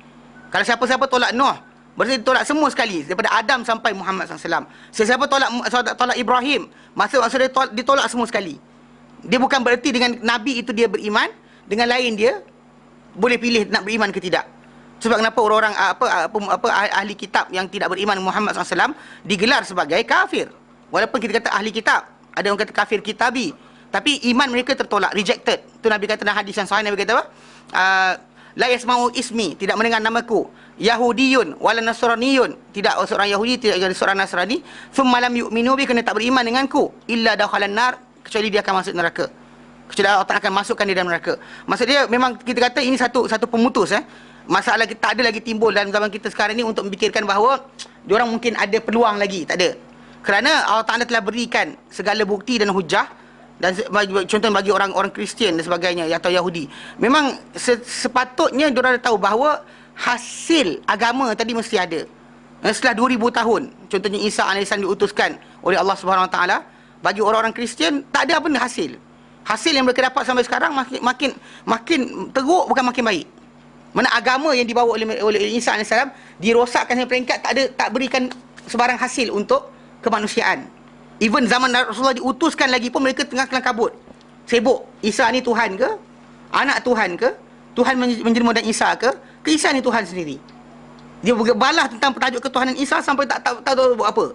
Kalau siapa-siapa tolak Nuh, berarti dia tolak semua sekali, daripada Adam sampai Muhammad SAW. Siapa tolak Ibrahim, maksudnya dia tolak semua sekali. Dia bukan berarti dengan Nabi itu dia beriman, dengan lain dia boleh pilih nak beriman ke tidak. Sebab kenapa orang-orang ahli kitab yang tidak beriman Muhammad SAW digelar sebagai kafir. Walaupun kita kata ahli kitab, ada orang kata kafir kitabi, tapi iman mereka tertolak, rejected. Itu Nabi kata dalam hadis yang sahih, Nabi kata apa? La yasma'u ismi, tidak mendengar namaku. Yahudiyun wala nasraniyun, tidak seorang Yahudi, tidak seorang Nasrani. Thumma lam yu'minu bi, kena tak beriman denganku, illa dakhalan nar, kecuali dia akan masuk neraka. Kecuali Allah akan masukkan dia dalam neraka. Maksud dia memang kita kata ini satu pemutus Masalah kita tak ada lagi timbul dalam zaman kita sekarang ni untuk memikirkan bahawa diorang mungkin ada peluang lagi, tak ada. Kerana Allah Taala telah berikan segala bukti dan hujah. Dan contoh bagi orang-orang Kristian dan sebagainya atau Yahudi, memang sepatutnya diorang tahu bahawa hasil agama tadi mesti ada. Setelah 2000 tahun, contohnya Isa AS diutuskan oleh Allah Subhanahu Wa Taala, bagi orang-orang Kristian tak ada apa hasil. Hasil yang mereka dapat sampai sekarang makin teruk, bukan makin baik. Mana agama yang dibawa oleh Isa AS dirosakkan sampai peringkat tak berikan sebarang hasil untuk kemanusiaan. Even zaman Rasulullah diutuskan lagi pun mereka tengah kelang kabut, sibuk. Isa ni Tuhan ke? Anak Tuhan ke? Tuhan menjadi modal Isa ke? Isa ni Tuhan sendiri. Dia berbalah tentang tajuk ketuhanan Isa sampai tak tahu buat apa.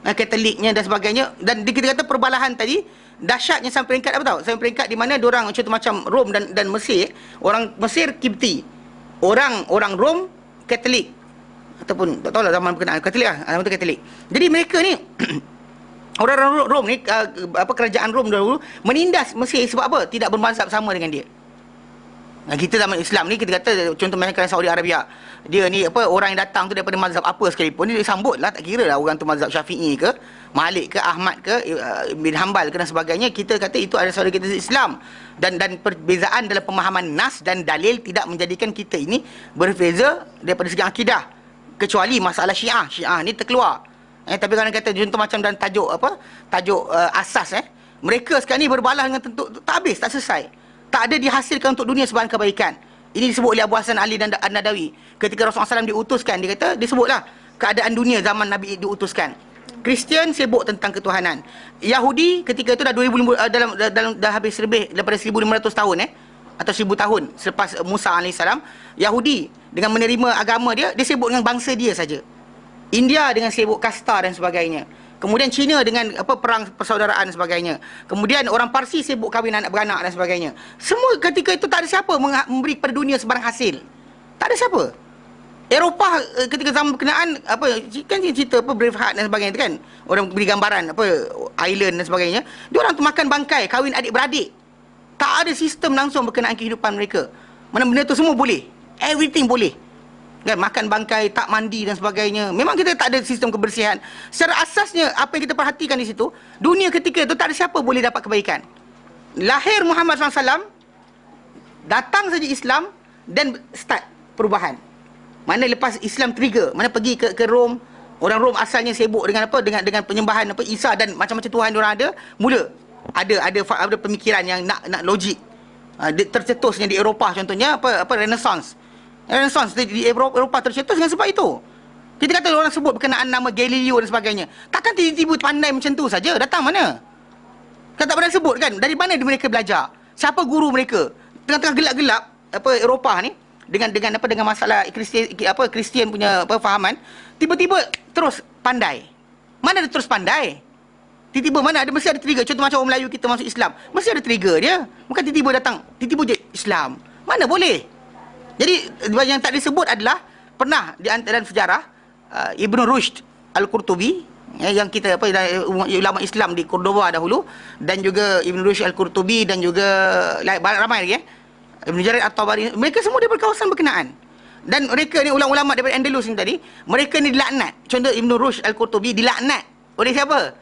Katoliknya dan sebagainya. Dan kita kata perbalahan tadi dahsyatnya sampai peringkat apa tahu? Sampai peringkat di mana diorang contoh macam Rom dan Mesir, orang Mesir Kipti. Orang Rom Katolik. Ataupun tak tahulah zaman berkenaan Katolik lah, zaman tu Katolik. Jadi mereka ni orang Rom ni kerajaan Rom dahulu menindas Mesir sebab apa? Tidak bermazhab sama dengan dia. Kita zaman Islam ni kita kata contoh macam Saudi Arabia, dia ni orang yang datang tu daripada mazhab apa sekalipun dia disambut lah, tak kira lah orang tu mazhab Syafi'i ke, Malik ke, Ahmad ke, bin Hanbal ke dan sebagainya. Kita kata itu adalah saudara kita Islam, dan perbezaan dalam pemahaman nas dan dalil tidak menjadikan kita ini berbeza daripada segi akidah, kecuali masalah Syiah ni terkeluar. Tapi kalau kata contoh macam dalam tajuk asas, mereka sekarang ni berbalah dengan tentu tak habis, tak selesai. Tak ada dihasilkan untuk dunia sebarang kebaikan. Ini disebut oleh Abu Hasan Ali dan An-Nadawi. Ketika Rasulullah SAW diutuskan, dia kata, disebutlah keadaan dunia zaman Nabi diutuskan. Kristian sibuk tentang ketuhanan. Yahudi ketika itu dah 2000 dah habis lebih daripada 1500 tahun atau 1000 tahun selepas Musa AS. Yahudi dengan menerima agama dia sibuk dengan bangsa dia saja. India dengan sibuk kasta dan sebagainya. Kemudian Cina dengan perang persaudaraan dan sebagainya. Kemudian orang Parsi sibuk kahwin anak beranak dan sebagainya. Semua ketika itu tak ada siapa memberi kepada dunia sebarang hasil. Tak ada siapa. Eropah ketika zaman berkenaan kan cerita Braveheart dan sebagainya tu kan. Orang beri gambaran island dan sebagainya. Dia orang tu makan bangkai, kahwin adik-beradik. Tak ada sistem langsung berkenaan kehidupan mereka. Mana benda tu semua boleh. Everything boleh. Kan, makan bangkai, tak mandi dan sebagainya. Memang kita tak ada sistem kebersihan. Secara asasnya, apa yang kita perhatikan di situ, dunia ketika itu tak ada siapa boleh dapat kebaikan. Lahir Muhammad SAW, datang saja Islam dan start perubahan. Mana lepas Islam trigger, mana pergi ke Rom, orang Rom asalnya sibuk dengan dengan penyembahan Isa dan macam-macam tuhan diorang ada, mula ada pemikiran yang nak logik. Tercetusnya di Eropah contohnya Renaissance di Eropah tercetus dengan sebab itu. Kita kata orang sebut berkenaan nama Galileo dan sebagainya. Takkan tiba-tiba pandai macam tu saja, datang mana? Kan tak pernah sebut kan, dari mana mereka belajar? Siapa guru mereka? Tengah-tengah gelap-gelap Eropah ni dengan masalah Kristian punya fahaman, tiba-tiba terus pandai. Mana ada terus pandai? Tiba-tiba mana ada, mesti ada trigger. Contoh macam orang Melayu kita masuk Islam, mesti ada trigger dia. Bukan tiba-tiba datang, tiba-tiba je Islam. Mana boleh? Jadi yang tak disebut adalah pernah di antara sejarah Ibn Rushd Al-Qurtubi yang kita ulama Islam di Cordoba dahulu, dan juga Ibn Rushd Al-Qurtubi dan juga ramai lagi Ibn Jarir At-Tabari, mereka semua daripada kawasan berkenaan. Dan mereka ni ulama-ulama daripada Andalus ni tadi, mereka ni dilaknat. Contoh Ibn Rushd Al-Qurtubi dilaknat oleh siapa?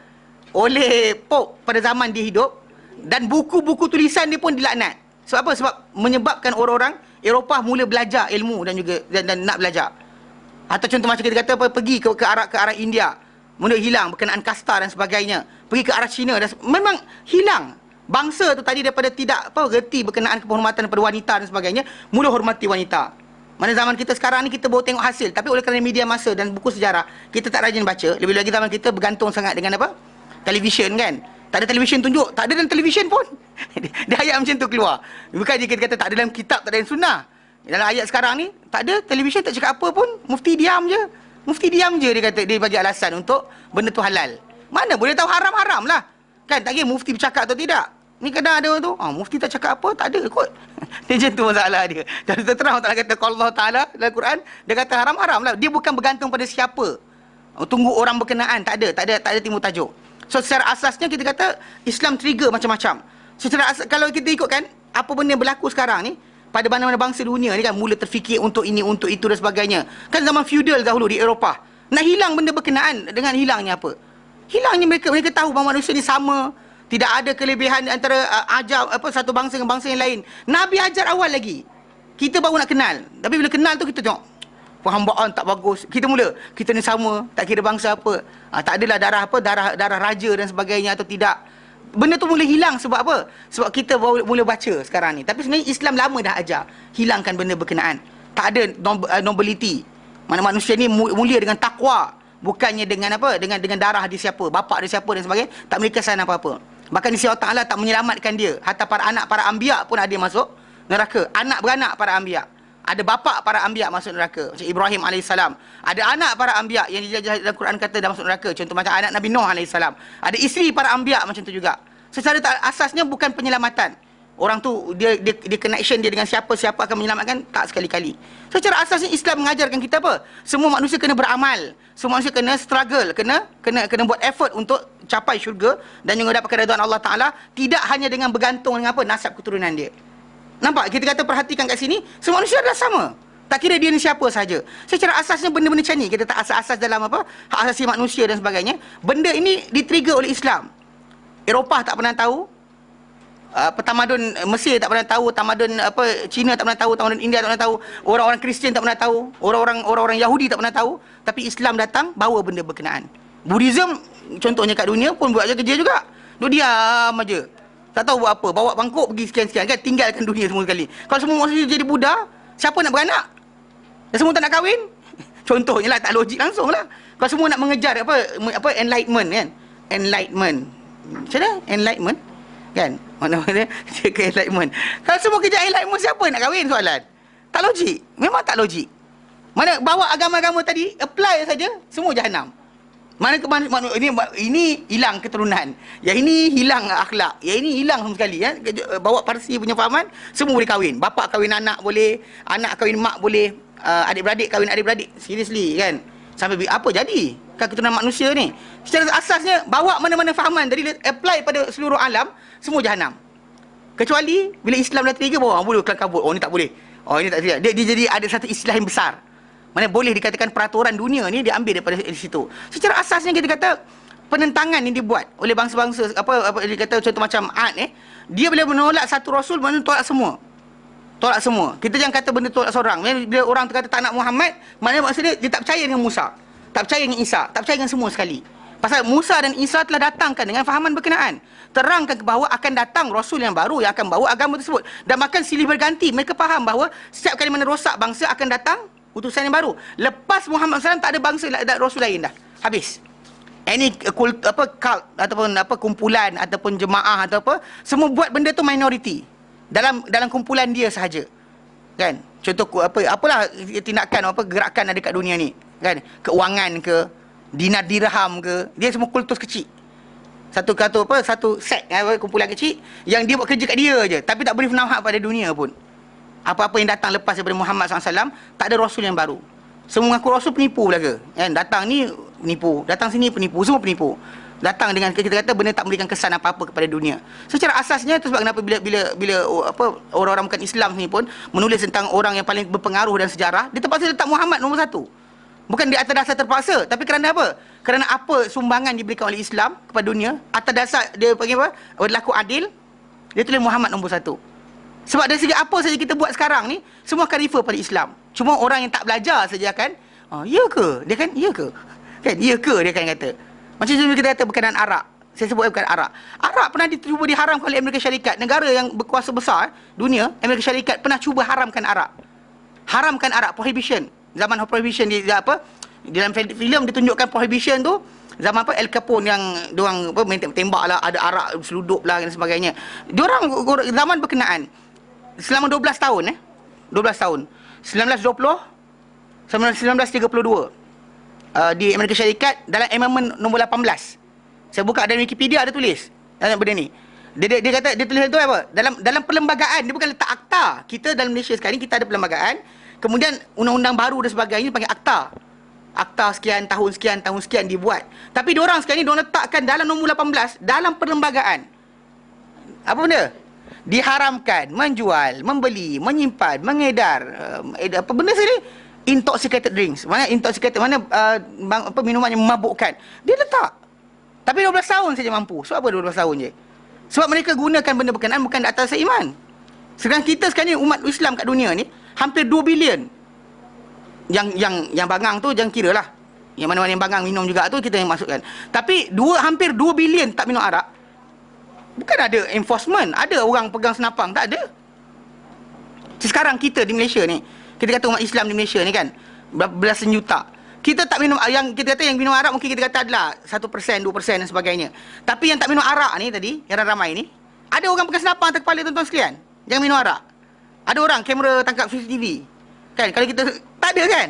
Oleh Pope pada zaman dia hidup, dan buku-buku tulisan dia pun dilaknat. Sebab apa? Sebab menyebabkan orang-orang Eropah mula belajar ilmu dan juga dan nak belajar. Atau contoh macam kita kata pergi ke arah India, mula hilang berkenaan kasta dan sebagainya. Pergi ke arah Cina dan memang hilang. Bangsa tu tadi daripada tidak reti berkenaan penghormatan kepada wanita dan sebagainya, mula hormati wanita. Mana zaman kita sekarang ni kita baru tengok hasil, tapi oleh kerana media masa dan buku sejarah kita tak rajin baca. Lebih lagi zaman kita bergantung sangat dengan televisyen kan. Tak ada televisyen tunjuk, tak ada dalam televisyen pun. Dia ayat macam tu keluar. Bukan je kita kata tak ada dalam kitab, tak ada dalam sunnah. Dalam ayat sekarang ni, tak ada televisyen, tak cakap apa pun. Mufti diam je. Mufti diam je, dia kata, dia bagi alasan untuk benda tu halal. Mana boleh tahu haram-haram lah. Kan, tak kira mufti bercakap atau tidak. Ni kadang ada tu, mufti tak cakap apa, tak ada kot. Dia macam tu masalah dia. Dan terang Allah kata, kalau Allah Ta'ala dalam Quran, dia kata haram-haram lah. Dia bukan bergantung pada siapa. Tunggu orang berkenaan, tak ada timbul tajuk. So secara asasnya kita kata Islam trigger macam-macam. Secara kalau kita ikutkan apa benda yang berlaku sekarang ni pada mana-mana bangsa dunia ni kan, mula terfikir untuk ini, untuk itu dan sebagainya. Kan zaman feudal dahulu di Eropah, nak hilang benda berkenaan dengan hilangnya apa? Hilangnya mereka tahu bahawa manusia ni sama, tidak ada kelebihan antara ajar satu bangsa dengan bangsa yang lain. Nabi ajar awal lagi. Kita baru nak kenal. Tapi bila kenal tu kita tengok perhambaan tak bagus. Kita ni sama, tak kira bangsa apa. Tak adalah darah raja dan sebagainya atau tidak. Benda tu mula hilang sebab apa? Sebab kita mula baca sekarang ni. Tapi sebenarnya Islam lama dah ajar hilangkan benda berkenaan. Tak ada nobility. Mana manusia ni mulia dengan takwa, bukannya dengan dengan darah dia siapa, bapa dia siapa dan sebagainya. Tak memiliki kesan apa-apa. Bahkan di sisi Allah Ta'ala tak menyelamatkan dia. Hatta para anak para anbiya pun ada masuk neraka. Anak beranak para anbiya. Ada bapa para anbiya masuk neraka, macam Ibrahim alaihissalam. Ada anak para anbiya yang dijajah dalam Quran kata dah masuk neraka, contoh macam anak Nabi Nuh alaihissalam. Ada isteri para anbiya macam tu juga. Secara asasnya bukan penyelamatan. Orang tu dia connection dia dengan siapa akan menyelamatkan, tak sekali-kali. Secara asasnya Islam mengajarkan kita apa? Semua manusia kena beramal. Semua manusia kena struggle, kena buat effort untuk capai syurga dan juga dapatkan redaan Allah Taala, tidak hanya dengan bergantung dengan apa? Nasab keturunan dia. Nampak? Kita kata perhatikan kat sini, semua manusia adalah sama. Tak kira dia ni siapa saja. Secara asasnya benda-benda macam ni, kita tak asas-asas dalam apa? Hak asasi manusia dan sebagainya. Benda ini di-trigger oleh Islam. Eropah tak pernah tahu, tamadun Mesir tak pernah tahu, tamadun Cina tak pernah tahu, tamadun India tak pernah tahu, orang-orang Kristian tak pernah tahu, orang-orang Yahudi tak pernah tahu, tapi Islam datang bawa benda berkenaan. Buddhism contohnya kat dunia pun buat je kerja juga. Duk diam aja. Tak tahu buat apa, bawa bangkok pergi sekian-sekian kan, tinggalkan dunia semua sekali. Kalau semua manusia jadi Buddha, siapa nak beranak? Dan semua tak nak kahwin? Contohnya lah, tak logik langsung lah. Kalau semua nak mengejar apa enlightenment kan? Enlightenment. Macam mana? Enlightenment? Kan? Mana-mana dia ke enlightenment. Kalau semua kejar enlightenment, siapa nak kahwin soalan? Tak logik. Memang tak logik. Mana bawa agama-agama tadi, apply saja, semua jahanam. Mana ini hilang keturunan. Yang ini hilang akhlak. Yang ini hilang sama sekali ya. Bawa Parsi punya fahaman, semua boleh kahwin. Bapa kahwin anak boleh, anak kahwin mak boleh, adik-beradik kahwin adik-beradik. Seriously kan? Sampai apa jadi? Kan keturunan manusia ni. Secara asasnya bawa mana-mana fahaman tadi apply pada seluruh alam, semua jahanam. Kecuali bila Islam dah trigger bawa boleh kelam kabut. Oh ni tak boleh. Oh ini tak boleh. Dia jadi ada satu istilah yang besar. Mana boleh dikatakan peraturan dunia ni diambil daripada situ. Secara asasnya kita kata penentangan yang dibuat oleh bangsa-bangsa apa dia kata contoh macam Ad dia bila menolak satu rasul, mana tolak semua. Tolak semua. Kita jangan kata benda tolak seorang. Bila orang tu kata tak nak Muhammad, maknanya maksudnya dia tak percaya dengan Musa, tak percaya dengan Isa, tak percaya dengan semua sekali. Pasal Musa dan Isa telah datangkan dengan fahaman berkenaan. Terangkan ke bahawa akan datang Rasul yang baru yang akan bawa agama tersebut. Dan bahkan silih berganti. Mereka faham bahawa setiap kali mana rosak bangsa akan datang utusan yang baru. Lepas Muhammad SAW tak ada bangsa, tak ada Rasul lain dah. Habis. Any cult ataupun kumpulan ataupun jemaah atau apa, semua buat benda tu minoriti. Dalam kumpulan dia sahaja. Kan? Contoh apalah tindakan gerakan ada kat dunia ni. Kan? Keuangan ke, dinar dirham ke, dia semua kultus kecil. Satu set kumpulan kecil yang dia buat kerja kat dia je, tapi tak beri nafhak pada dunia pun. Apa-apa yang datang lepas daripada Muhammad SAW, tak ada Rasul yang baru. Semua mengaku Rasul penipu belaka. Kan? Datang ni penipu, datang sini penipu, semua penipu. Datang dengan kita kata benda tak memberikan kesan apa-apa kepada dunia. Secara asasnya itu sebab kenapa bila orang-orang bukan Islam ni pun menulis tentang orang yang paling berpengaruh dalam sejarah, dia terpaksa letak Muhammad nombor satu. Bukan di atas dasar terpaksa, tapi kerana apa? Kerana apa sumbangan diberikan oleh Islam kepada dunia, atas dasar dia panggil apa? Berlaku adil, dia tulis Muhammad nombor satu. Sebab dari segi apa saja kita buat sekarang ni, semua akan refer pada Islam. Cuma orang yang tak belajar saja akan, ya ke? Dia kan, ya ke? Kan, ya ke? Dia akan kata. Macam tu kita kata berkenaan arak. Saya sebut bukan arak. Arak pernah cuba diharamkan oleh Amerika Syarikat. Negara yang berkuasa besar dunia, Amerika Syarikat pernah cuba haramkan arak. Haramkan arak, prohibition. Zaman prohibition dalam filem ditunjukkan prohibition tu zaman Al Capone yang diorang main tembak lah, ada arak seluduk lah dan sebagainya. Diorang zaman berkenaan selama 12 tahun 12 tahun 1932 di Amerika Syarikat dalam amendment nombor 18. Saya buka dalam Wikipedia ada tulis dalam benda ni. Dia kata, dia tulis tu apa? Dalam perlembagaan, dia bukan letak akta. Kita dalam Malaysia sekarang kita ada perlembagaan. Kemudian undang-undang baru dan sebagainya panggil akta. Akta sekian tahun sekian dibuat. Tapi diorang sekarang ni diorang letakkan dalam nombor 18 dalam perlembagaan. Apa benda? Diharamkan menjual, membeli, menyimpan, mengedar apa benda sini? Intoxicated drinks. Mana intoxicated, mana minuman yang memabukkan. Dia letak. Tapi 12 tahun saja mampu. Sebab apa 12 tahun je? Sebab mereka gunakan benda berkenaan bukan di atas iman. Sekarang kita sekarang ni umat Islam kat dunia ni hampir 2 bilion. Yang bangang tu jangan kira lah. Yang mana-mana yang bangang minum juga tu kita yang masukkan. Tapi hampir 2 bilion tak minum arak. Bukan ada enforcement, ada orang pegang senapang, tak ada. Sekarang kita di Malaysia ni, kita kata umat Islam di Malaysia ni kan, belasan juta. Kita tak minum, yang kita kata yang minum arak mungkin kita kata adalah 1%, 2% dan sebagainya. Tapi yang tak minum arak ni tadi, yang ramai ni, ada orang pegang senapang atas kepala tuan-tuan sekalian. Jangan minum arak. Ada orang kamera tangkap CCTV. Kan kalau kita tak ada kan.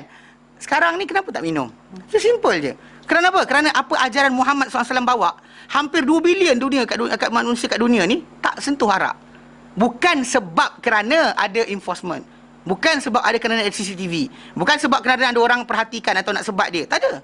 Sekarang ni kenapa tak minum? Simple je. Kerana apa? Kerana apa ajaran Muhammad SAW bawa, hampir 2 bilion kat manusia kat dunia ni tak sentuh arak. Bukan sebab kerana ada enforcement. Bukan sebab ada kerana ada CCTV. Bukan sebab kerana ada orang perhatikan atau nak sebat dia. Tak ada.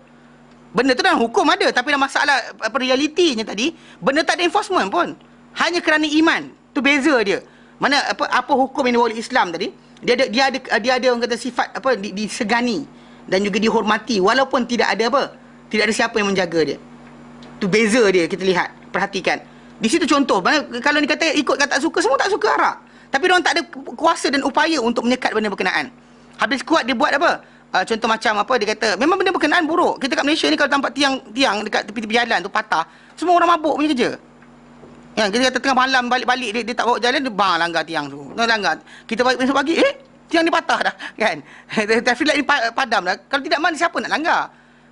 Benda tu dalam hukum ada, tapi dalam masalah realitinya tadi, benda tak ada enforcement pun. Hanya kerana iman. Tu beza dia. Mana apa hukum yang dibawa oleh Islam tadi? Dia ada orang kata sifat disegani dan juga dihormati walaupun tidak ada apa? Tidak ada siapa yang menjaga dia. Tu beza dia, kita lihat, perhatikan. Di situ contoh, mana kalau ni kata ikut kata tak suka, semua tak suka arak. Tapi diorang tak ada kuasa dan upaya untuk menyekat benda berkenaan. Habis kuat dia buat apa? Contoh macam apa, dia kata memang benda berkenaan buruk. Kita kat Malaysia ni kalau tampak tiang dekat tepi-tepi jalan tu patah, semua orang mabuk punya kerja. Ya, kita kata tengah malam balik-balik dia tak bawa jalan, dia langgar tiang tu. Langgar. Kita balik besok pagi, tiang ni patah dah, kan? Traffic light ni padam dah. Kalau tidak, mana siapa nak langgar?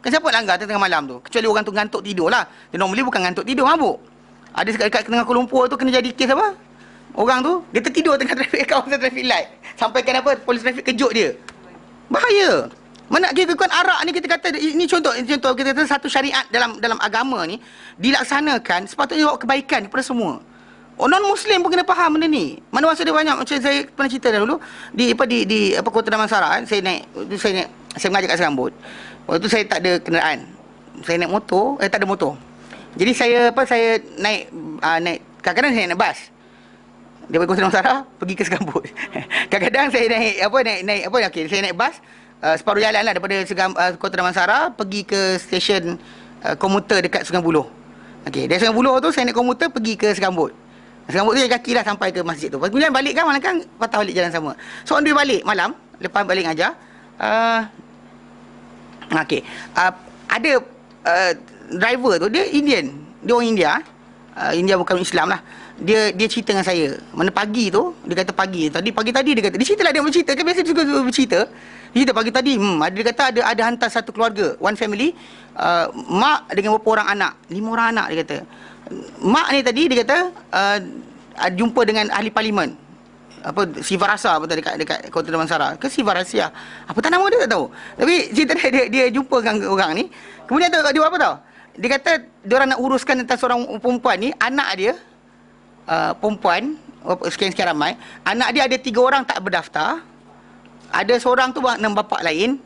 Kan siapa nak langgar tengah malam tu? Kecuali orang tu ngantuk tidur lah. Dia normally bukan ngantuk tidur, mabuk. Ada dekat tengah Kuala Lumpur tu kena jadi kes apa? Orang tu dia tertidur tengah kawasan traffic light. Sampaikan apa, polis trafik kejut dia. Bahaya. Mana kita kekuatan arak ni, kita kata ini contoh kita kata satu syariat dalam agama ni dilaksanakan sepatutnya bawa kebaikan kepada semua. Non muslim pun kena faham benda ni. Mana masa dia banyak, macam saya pernah cerita dahulu di Kota Damansara, saya mengajar kat Serambut. Waktu tu saya tak ada kenderaan. Saya naik motor, tak ada motor. Jadi saya naik kadang-kadang saya naik bas. Daripada Kota Damansara pergi ke Serambut. Kadang-kadang saya saya naik bas separuh jalan lah daripada Kota Damansara pergi ke stesen komuter dekat Sungai Buloh. Okey, dari Sungai Buloh tu saya naik komuter pergi ke Serambut. Serambut tu jalan kaki lah sampai ke masjid tu. Kemudian balik kan, malam kan patah balik jalan sama. So on the way balik malam, lepas balik ngajar, ada driver tu, dia Indian. Dia orang India. India bukan Islam lah. Dia cerita dengan saya. Mana pagi tu, dia kata pagi tadi dia kata. Dia cerita lah, dia bercerita. Kan biasa dia suka bercerita. Dia cerita pagi tadi, dia kata ada hantar satu keluarga, one family, mak dengan beberapa orang anak. 5 orang anak dia kata. Mak ni tadi dia kata jumpa dengan ahli parlimen. Sivarasa dekat Kota Damansara ke Sivarasia. Apa tak nama dia tak tahu. Tapi cerita dia jumpa dengan orang ni. Kemudian dia buat apa tahu? Dia kata dia orang nak uruskan tentang seorang perempuan ni, anak dia perempuan sekian-sekian ramai. Anak dia ada 3 orang tak berdaftar. Ada seorang tu dengan bapa lain.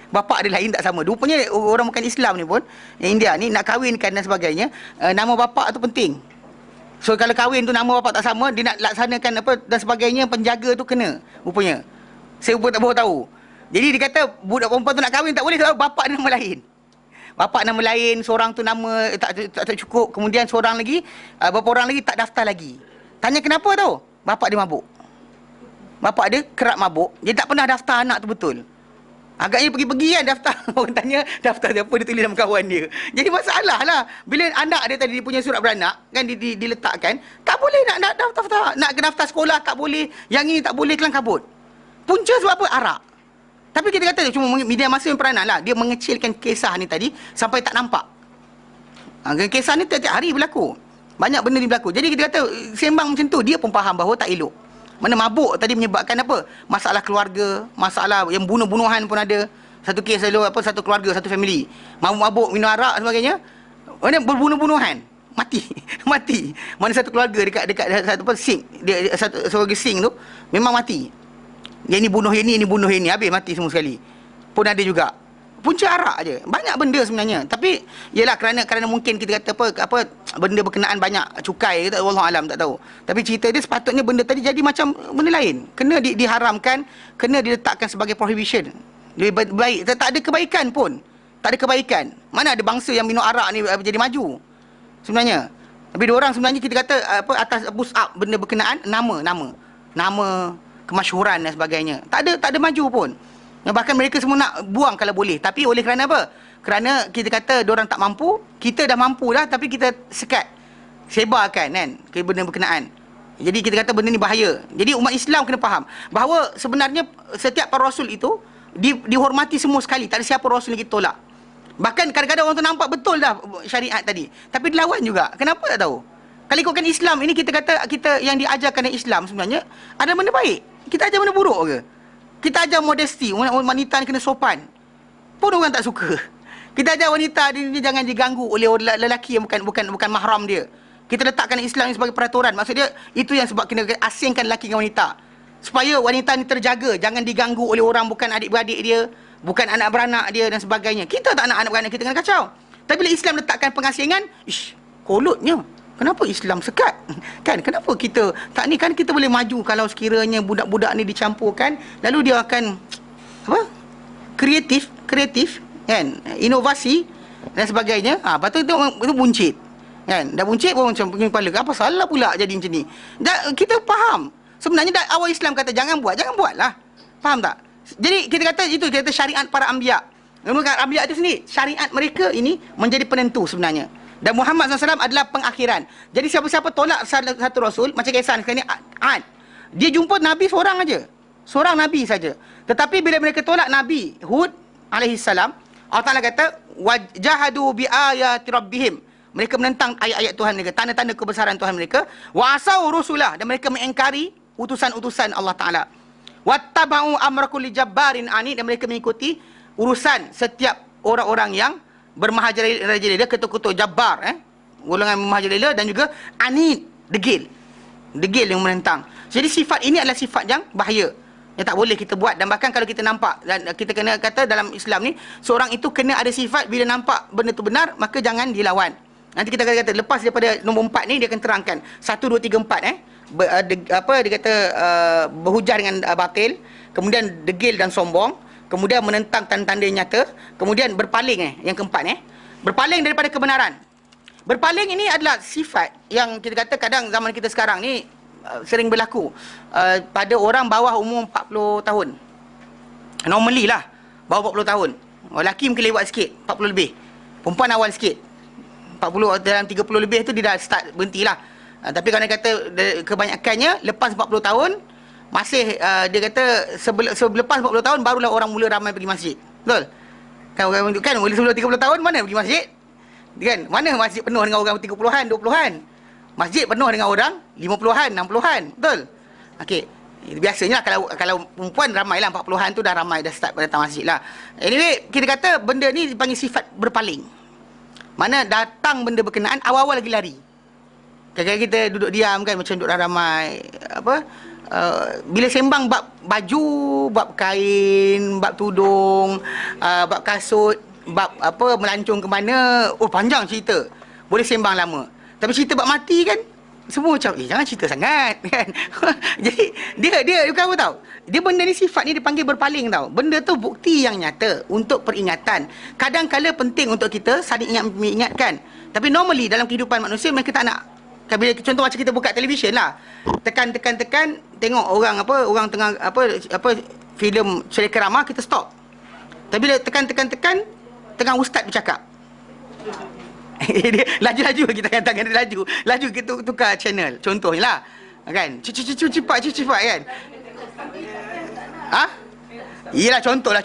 Bapa dia lain tak sama. Rupanya orang bukan Islam ni pun, yang India ni nak kahwinkan dan sebagainya, nama bapa tu penting. So kalau kahwin tu nama bapa tak sama, dia nak laksanakan apa dan sebagainya, penjaga tu kena rupanya. Saya pun tak tahu. Jadi dia kata budak perempuan tu nak kahwin tak boleh sebab bapa dia nama lain. Bapa nama lain, seorang tu nama tak cukup, kemudian seorang lagi, beberapa orang lagi tak daftar lagi. Tanya kenapa tau? Bapa dia mabuk. Bapa dia kerap mabuk, dia tak pernah daftar anak tu betul. Agaknya pergi-pergi kan daftar. Orang tanya daftar siapa, dia tulis nama kawan dia. Jadi masalah lah. Bila anak dia tadi dia punya surat beranak kan diletakkan, tak boleh nak daftar. Nak ke daftar sekolah tak boleh. Yang ini tak boleh, kelang kabut. Punca sebab apa? Arak. Tapi kita kata cuma media masa yang peranan lah. Dia mengecilkan kisah ni tadi sampai tak nampak. Kisah ni tiap-tiap hari berlaku. Banyak benda ni berlaku. Jadi kita kata sembang macam tu, dia pun faham bahawa tak elok. Mana mabuk tadi menyebabkan apa? Masalah keluarga, masalah yang bunuh-bunuhan pun ada. Satu kes selalu satu keluarga, satu family. Mabuk, minum arak sebagainya. Mana berbunuh-bunuhan. Mati. Mana satu keluarga dekat satu sink, dia satu keluarga sink tu memang mati. Yang ini bunuh yang ini, habis mati semua sekali. Pun ada juga. Punca arak aje. Banyak benda sebenarnya. Tapi yalah kerana mungkin kita kata apa benda berkenaan banyak cukai kita wallahu alam tak tahu. Tapi cerita dia sepatutnya benda tadi jadi macam benda lain. Kena diharamkan, kena diletakkan sebagai prohibition. Lebih baik. Tak ada kebaikan pun. Tak ada kebaikan. Mana ada bangsa yang minum arak ni jadi maju sebenarnya. Tapi diorang sebenarnya kita kata atas boost up benda berkenaan nama kemasyhuran dan sebagainya. Tak ada maju pun. Bahkan mereka semua nak buang kalau boleh. Tapi oleh kerana apa? Kerana kita kata diorang tak mampu, kita dah mampu dah, tapi kita sebarkan kan ke benda berkenaan. Jadi kita kata benda ni bahaya. Jadi umat Islam kena faham bahawa sebenarnya setiap para rasul itu dihormati semua sekali. Tak ada siapa rasul yang kita tolak. Bahkan kadang-kadang orang tu nampak betul dah syariat tadi, tapi dilawan juga. Kenapa tak tahu? Kalau ikutkan Islam ini, kita kata kita yang diajarkan Islam sebenarnya ada benda baik. Kita ajar benda buruk ke? Kita ajar modesty, wanita ni kena sopan. Pun orang tak suka. Kita ajar wanita dia jangan diganggu oleh lelaki yang bukan mahram dia. Kita letakkan Islam ni sebagai peraturan. Maksud dia, itu yang sebab kena asingkan lelaki dengan wanita. Supaya wanita ni terjaga, jangan diganggu oleh orang bukan adik-beradik dia, bukan anak beranak dia dan sebagainya. Kita tak nak anak beranak kita kena kacau. Tapi bila Islam letakkan pengasingan, kolotnya. Kenapa Islam sekat? Kan, kenapa kita tak ni? Kan kita boleh maju kalau sekiranya budak-budak ni dicampurkan, lalu dia akan apa? Kreatif kan, inovasi dan sebagainya. Lepas tu itu buncit. Kan? Dah buncit pun macam pening kepala. Apa salah pula jadi macam ni? Kita faham. Sebenarnya awal Islam kata jangan buatlah. Faham tak? Jadi kita kata itu, kita kata syariat para anbiya. Anbiya itu sendiri, syariat mereka ini menjadi penentu sebenarnya. Dan Muhammad SAW adalah pengakhiran. Jadi siapa-siapa tolak satu rasul, macam kisah sekarang ni, Ad. Dia jumpa Nabi seorang aja. Seorang Nabi saja. Tetapi bila mereka tolak Nabi Hud alaihissalam, Allah Ta'ala kata, wajahadu bi ayati rabbihim. Mereka menentang ayat-ayat Tuhan mereka, tanda-tanda kebesaran Tuhan mereka. Wa asau rusulah, dan mereka mengingkari utusan-utusan Allah Ta'ala. Wattaba'u amra kulli jabbarin anid, dan mereka mengikuti urusan setiap orang-orang yang bermahajir-rajir, ketua-ketua jabbar, golongan mahajir dan juga anid, degil yang menentang. Jadi sifat ini adalah sifat yang bahaya, yang tak boleh kita buat. Dan bahkan kalau kita nampak, dan kita kena kata dalam Islam ni, seorang itu kena ada sifat, bila nampak benda tu benar, maka jangan dilawan. Nanti kita kata lepas daripada nombor 4 ni, dia akan terangkan 1, 2, 3, 4 dia kata berhujah dengan batil, kemudian degil dan sombong, kemudian menentang tanda-tanda yang nyata, kemudian berpaling yang keempat berpaling daripada kebenaran. Berpaling ini adalah sifat yang kita kata kadang zaman kita sekarang ni sering berlaku pada orang bawah umur 40 tahun. Normally lah bawah 40 tahun. Lelaki mungkin lewat sikit, 40 lebih. Perempuan awal sikit, 40 dalam 30 lebih tu dia dah start berhentilah. Tapi kalau dia kata kebanyakannya lepas 40 tahun masih dia kata selepas 40 tahun barulah orang mula ramai pergi masjid. Betul? Kan sebelum 30 tahun mana pergi masjid? Kan? Mana masjid penuh dengan orang 30-an, 20-an? Masjid penuh dengan orang 50-an, 60-an. Betul? Okey. Biasanya kalau perempuan ramailah 40-an tu dah ramai, dah start datang masjid lah. Anyway, kita kata benda ni dipanggil sifat berpaling. Mana datang benda berkenaan, awal-awal lagi lari. Kadang-kadang kita duduk diam kan, macam duduk ramai bila sembang bab baju, bab kain, bab tudung, bab kasut, bab melancong ke mana, panjang cerita. Boleh sembang lama. Tapi cerita bab mati kan, semua macam jangan cerita sangat kan. Jadi dia bukan apa tahu. Dia benda ni, sifat ni dipanggil berpaling tau. Benda tu bukti yang nyata untuk peringatan. Kadang-kala penting untuk kita saling mengingatkan. Tapi normally dalam kehidupan manusia mereka tak nak. Bila contoh macam kita buka televisyen lah, tekan tengok orang tengah filem cerita ramah, kita stop. Tapi bila tekan tengah ustaz bercakap, dia laju-laju, kita kata tangan dia laju kita tukar channel, contohnya lah kan, cepat kan. Yelah, contohnya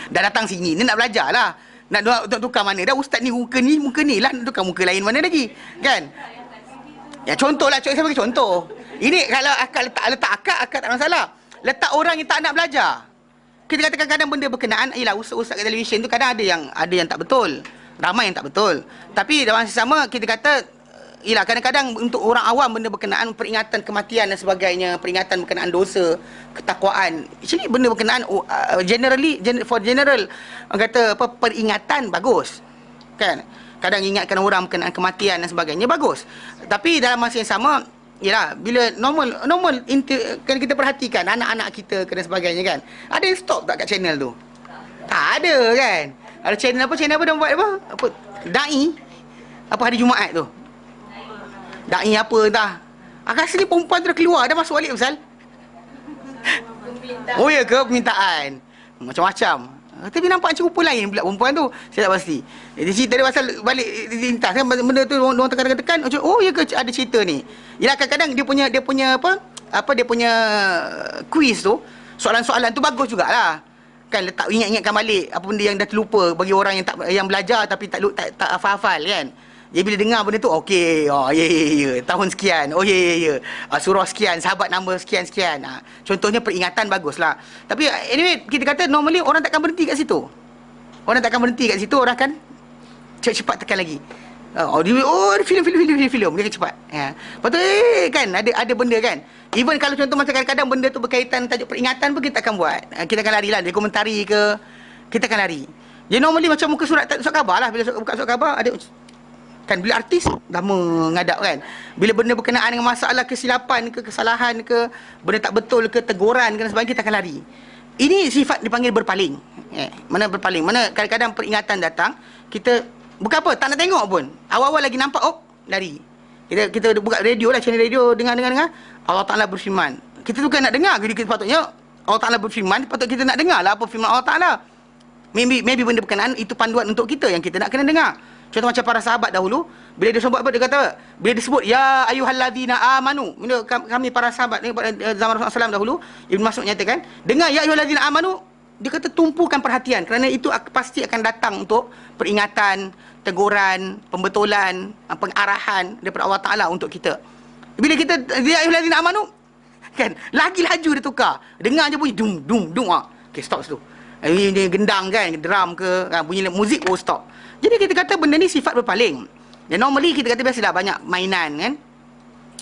dah datang sini, dia nak belajar lah. Nak tukar mana dah, ustaz ni muka ni lah, nak tukar muka lain mana lagi kan. Ya contoh lah, saya bagi contoh. Ini kalau akak letak akak tak masalah. Letak orang yang tak nak belajar. Kita katakan kadang benda berkenaan, ialah ustaz-ustaz kat televisyen tu kadang ada yang tak betul, ramai yang tak betul. Tapi dalam masa sama kita kata, ialah kadang-kadang untuk orang awam benda berkenaan peringatan kematian dan sebagainya, peringatan berkenaan dosa, ketakwaan. Actually benda berkenaan for general orang kata peringatan bagus. Kan? Kadang ingatkan orang berkenaan kematian dan sebagainya bagus. Tapi dalam masa yang sama, ialah bila normal kan kita perhatikan anak-anak kita dan sebagainya kan. Ada yang stop tak kat channel tu? Tak ada kan. Ada channel apa dia buat apa? Dai hari Jumaat tu. Dai apa entah. Rasa ni perempuan tu dah keluar, dah masuk balik pasal. Oh ya ke, permintaan. Macam-macam. Tapi nampak macam rupa lain pula perempuan tu. Saya tak pasti. Dia cerita dia pasal balik lintas kan, benda tu orang tekan-tekan. Oh ya ke ada cerita ni. Yalah, kadang-kadang dia punya quiz tu, soalan-soalan tu bagus jugalah. Kan ingatkan balik apa benda yang dah terlupa bagi orang yang belajar tapi tak hafal-hafal kan. Dia bila dengar benda tu, okey, oh ya ya ya, tahun sekian, oh ya ya ya, surah sekian, sahabat nama sekian sekian. Contohnya peringatan baguslah. Tapi anyway, kita kata normally orang takkan berhenti kat situ. Orang takkan berhenti kat situ, orang akan cepat tekan lagi. Ada filem dia cepat. Lepas tu kan ada benda kan. Even kalau contoh macam kadang-kadang benda tu berkaitan tajuk peringatan pun kita akan buat. Kita akan lari lah, dia komentari ke, kita akan lari. Jadi normally macam muka surat khabar lah, bila buka surat khabar ada kan, bila artis dah mengadap kan. Bila benda berkenaan dengan masalah kesilapan ke, kesalahan ke, benda tak betul ke, teguran ke dan sebagainya, kita akan lari. Ini sifat dipanggil berpaling. Mana berpaling? Mana kadang-kadang peringatan datang, kita bukan apa, tak nak tengok pun. Awal-awal lagi nampak, lari. Kita buka radio lah, channel radio, dengar. Allah Ta'ala berfirman. Kita tu kan nak dengar, kita patutnya Allah Ta'ala berfirman, patut kita nak dengar lah apa firman Allah Ta'ala. Maybe benda berkenaan itu panduan untuk kita yang kita nak kena dengar. Contoh macam para sahabat dahulu, bila dia sebut apa, dia kata, bila disebut ya ayyuhallazina amanu, kami para sahabat ni zaman Rasulullah SAW dahulu, Ibn Mas'ud nyatakan, dengar ya ayyuhallazina amanu, dia kata tumpukan perhatian, kerana itu pasti akan datang untuk peringatan, teguran, pembetulan, pengarahan daripada Allah Ta'ala untuk kita. Bila kita ya ayyuhallazina amanu kan, lagi laju dia tukar, dengar je bunyi dung dung dung, okey, stop situ. Ini gendang kan, drum ke, bunyi muzik, stop. Jadi kita kata benda ni sifat berpaling. Dan normally kita kata biasalah banyak mainan kan.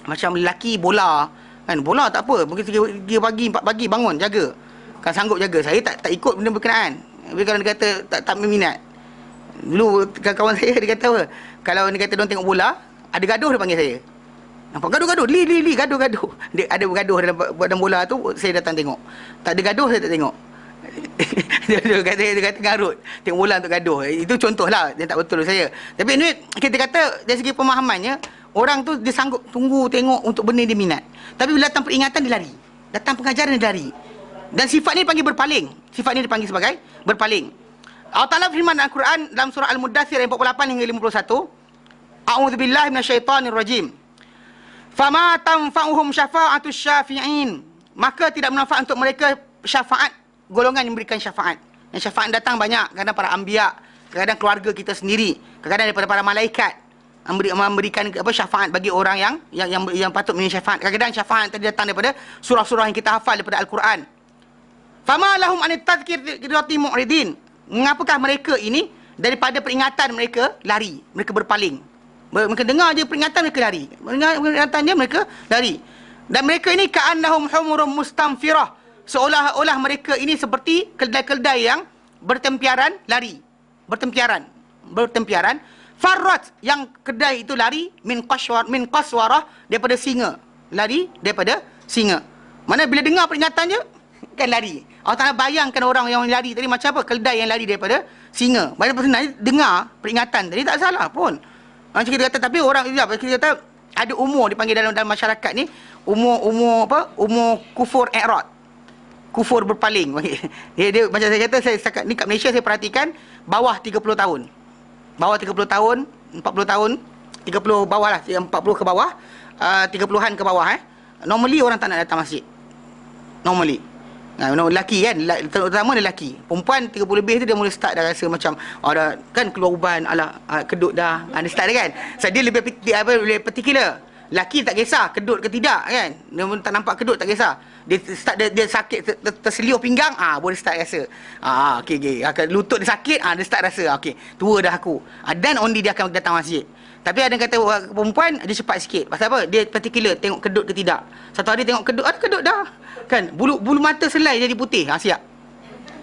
Macam lelaki bola kan, bola tak apa, mungkin 3 pagi 4 pagi bangun jaga. Kan sanggup jaga. Saya tak ikut benda berkenaan. Tapi kalau dia kata tak berminat. Dulu kawan saya dia kata apa? Kalau dia kata dia tengok bola, ada gaduh dia panggil saya. Nampak gaduh-gaduh, li gaduh-gaduh. Dia ada bergaduh dalam bola tu, saya datang tengok. Tak ada gaduh, saya tak tengok. dia kata garut tengok bola untuk gaduh. Itu contohlah yang tak betul saya. Tapi anyway, kita kata dari segi pemahamannya, orang tu dia sanggup tunggu tengok untuk benda dia minat. Tapi bila datang peringatan dia lari, datang pengajaran dia lari. Dan sifat ni dipanggil berpaling. Sifat ni dipanggil sebagai berpaling. Allah Ta'ala firman dalam Al-Quran dalam surah Al-Muddathir ayat 48 hingga 51, a'udzubillahi minasyaitonirrajim, fama tanfa'uhum syafa'atus syafi'in, maka tidak bermanfaat untuk mereka syafaat golongan yang memberikan syafaat. Yang syafaat datang banyak, kadang para anbiya, kadang keluarga kita sendiri, kadang daripada para malaikat memberikan syafaat bagi orang yang patut menerima syafaat. Kadang-kadang syafaat tadi datang daripada surah-surah yang kita hafal daripada Al-Quran. Fama lahum anit tadhkirati mu'ridin, mengapakah mereka ini daripada peringatan mereka lari, mereka berpaling. Mereka dengar je peringatan, mereka lari. Dengar peringatan je, mereka lari. Dan mereka ini ka'annahum humurum mustamfirah, seolah-olah mereka ini seperti keldai-keldai yang bertempiaran lari. Bertempiaran. Farrat, yang kedai itu lari, min qaswarah, daripada singa. Lari daripada singa. Mana bila dengar peringatan je, kan lari. Allah Ta'ala bayangkan orang yang lari tadi macam apa? Keldai yang lari daripada singa. Banyak sebenarnya dengar peringatan tadi tak salah pun. Macam kita kata, tapi orang kita kata ada umur dipanggil dalam masyarakat ni, umur kufur i'rad. Kufur berpaling. Dia macam saya kata, saya setakat ni kat Malaysia saya perhatikan bawah 30 tahun. Bawah 30 tahun, 40 tahun, 30 bawah lah, 40 ke bawah, 30-an ke bawah normally orang tak nak datang masjid. Normally. Lelaki kan, terutama lelaki. Perempuan 30 lebih tu dia mula start dah rasa macam dah kan keluar uban, kedut dah. Dia start dah kan. So dia lebih particular. Lelaki tak kisah kedut ke tidak kan. Dia tak nampak kedut tak kisah. Dia start dia sakit terseliuh pinggang, boleh start rasa. Okey. Lutut dia sakit, dia start rasa okey, tua dah aku. Dan only dia akan datang masjid. Tapi ada kata perempuan dia cepat sikit. Pasal apa? Dia particular tengok kedut ke tidak. Satu hari tengok kedut, ada kedut dah. Kan bulu mata selai jadi putih. Siap.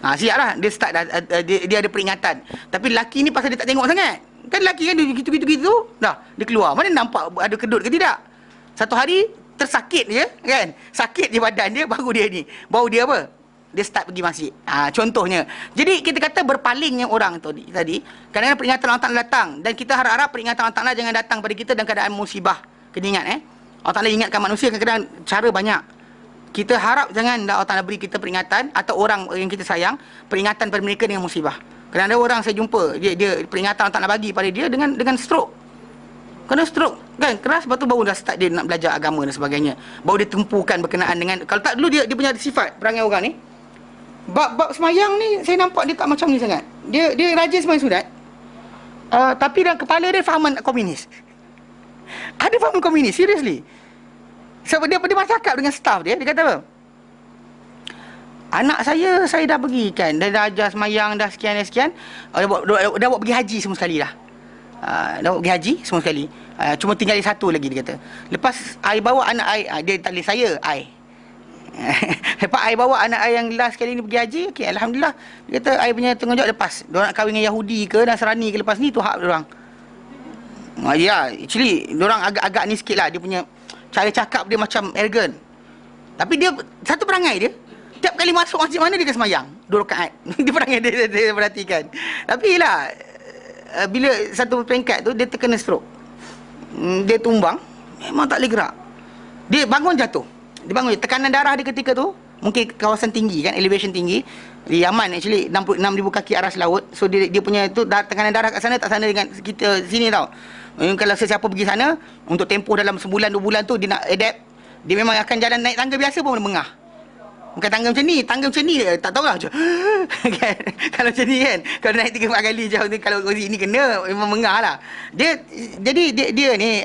Siap lah. Dia start dah, dia ada peringatan. Tapi lelaki ni pasal dia tak tengok sangat. Kan lelaki kan dia gitu-gitu dah dia keluar. Mana nampak ada kedut ke tidak. Satu hari tersakit je kan. Sakit je badan dia, baru dia apa? Dia start pergi masjid. Contohnya. Jadi kita kata berpalingnya orang tadi. Kadang-kadang peringatan Allah Ta'ala datang. Dan kita harap-harap peringatan Allah Ta'ala jangan datang pada kita dalam keadaan musibah. Kena ingat Allah Ta'ala ingatkan manusia kadang-kadang cara banyak. Kita harap jangan Allah Ta'ala beri kita peringatan, atau orang yang kita sayang, peringatan pada mereka dengan musibah. Kadang-kadang orang saya jumpa, dia peringatan Allah Ta'ala bagi pada dia dengan stroke. Kena stroke kan, keras, lepas tu baru dah start dia nak belajar agama dan sebagainya. Baru dia tumpukan berkenaan dengan, kalau tak dulu dia punya sifat perangai orang ni. Bab semayang ni saya nampak dia tak macam ni sangat. Dia rajin sembahyang sunat. Tapi dalam kepala dia fahaman komunis. Ada fahaman komunis, seriously. Sebab dia cakap dengan staff dia kata apa? Anak saya dah pergi kan, dah ajar semayang, dah sekian. Dah buat pergi haji semua sekali dah. Dah buat pergi haji semua sekali. Cuma tinggal satu lagi, dia kata. Lepas I bawa anak I, dia tak boleh saya, I. Lepas I bawa anak I yang last kali ni pergi haji, okay, Alhamdulillah. Dia kata I punya tanggungjawab lepas. Diorang nak kahwin dengan Yahudi ke Nasrani ke lepas ni, tu hak diorang. Ya, actually diorang agak ni sikit lah. Dia punya cara cakap dia macam arrogant. Tapi dia, satu perangai dia, tiap kali masuk masjid mana dia akan semayang 2 rakaat. Dia perangai dia perhatikan. Tapi lah, bila satu peringkat tu dia terkena stroke, dia tumbang, memang tak boleh gerak. Dia bangun jatuh. Dia bangun, tekanan darah dia ketika tu, mungkin kawasan tinggi kan, elevation tinggi. Di Yaman actually 66,000 kaki aras laut. So dia punya tu tekanan darah kat sana tak sama dengan kita sini tau. Kalau sesiapa pergi sana untuk tempoh dalam sebulan 2 bulan tu, dia nak adapt, dia memang akan jalan naik tangga biasa pun mengah. Bukan tangga macam ni tak tahulah macam kan. Kalau macam ni kan, kalau naik 3-4 kali jauh ni, kalau ini kena memang mengah lah. Dia ni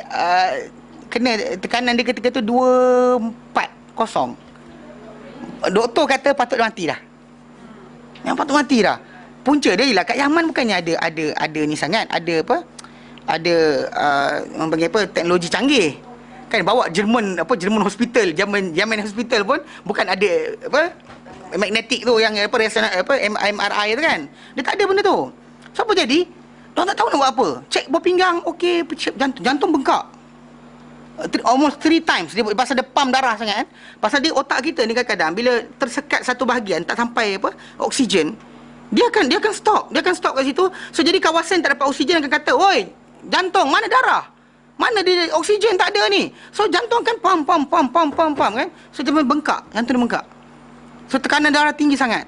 kena tekanan dia ketika tu 240. Doktor kata patut mati dah. Yang patut mati dah. Punca dia ialah kat Yaman bukannya ada ni sangat, ada apa? Ada orang panggil apa, teknologi canggih. Kan bawa Jerman hospital, Yaman hospital pun bukan ada apa, magnetik tu yang apa MRI tu kan. Dia tak ada benda tu. So apa jadi? Dia tak tahu nak buat apa. Cek buah pinggang, okey, jantung bengkak. Almost 3 times. Dia pasal dia pump darah sangat kan. Pasal dia otak kita ni kadang-kadang bila tersekat satu bahagian, tak sampai apa oksigen, dia akan stop. Dia akan stop kat situ. So jadi kawasan tak dapat oksigen akan kata, "Oi, jantung mana darah? Mana dia oksigen tak ada ni?" So jantung kan pump kan. So dia bengkak, jantung dia bengkak. So tekanan darah tinggi sangat.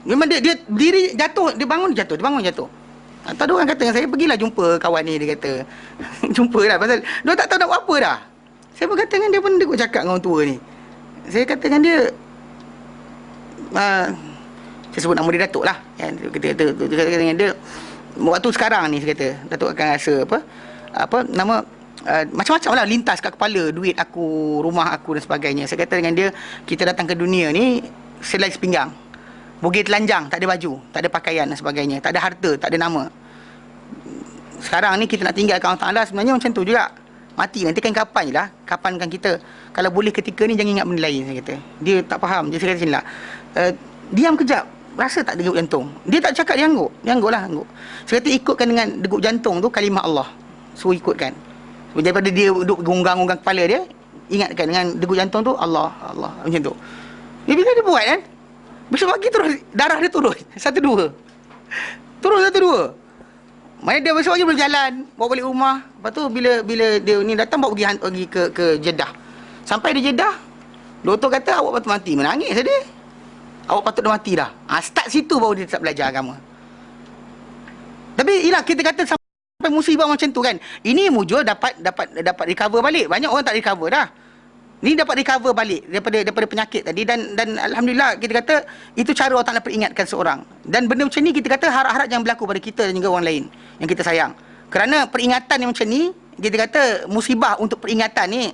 Memang dia berdiri jatuh, dia bangun jatuh. Tak ada orang kata dengan saya, pergilah jumpa kawan ni, dia kata. Jumpalah pasal dia tak tahu nak buat apa dah. Saya pun kata dengan dia pun, dia kok cakap dengan orang tua ni. Saya kata dengan dia, saya sebut nama dia Datuk lah. Dia kata dengan dia, waktu sekarang ni saya kata, Datuk akan rasa nama macam-macam lah lintas kat kepala, duit aku, rumah aku dan sebagainya. Saya kata dengan dia, kita datang ke dunia ni selai sepinggang, bugil telanjang, tak ada baju, tak ada pakaian dan sebagainya, tak ada harta, tak ada nama. Sekarang ni kita nak tinggalkan Allah Ta'ala sebenarnya macam tu juga. Mati nanti kan kapan je lah, kapankan kita. Kalau boleh ketika ni jangan ingat benda lain, saya kata. Dia tak faham, dia kata sini lah, diam kejap, rasa tak degup jantung. Dia tak cakap dia angguk lah. Saya kata ikutkan dengan degup jantung tu kalimah Allah. So ikutkan. Daripada dia duduk gonggang kepala dia, ingatkan dengan degup jantung tu Allah macam tu. Bila dia buat kan, besok pagi terus darah dia turun 1-2. Mana dia besok pagi boleh jalan, bawa balik rumah. Lepas tu bila dia ni datang bawa pergi ke Jeddah. Sampai di Jeddah, doktor kata awak patut mati. Menangis dia. Awak patut dah mati dah. Start situ baru dia tak belajar agama. Tapi ialah kita kata sampai musibah macam tu kan. Ini mujur dapat recover balik. Banyak orang tak recover dah. Ni dapat recover balik daripada penyakit tadi, dan alhamdulillah kita kata itu cara Allah Taala peringatkan seorang. Dan benda macam ni kita kata harap-harap jangan berlaku pada kita dan juga orang lain yang kita sayang. Kerana peringatan yang macam ni, kita kata musibah untuk peringatan ni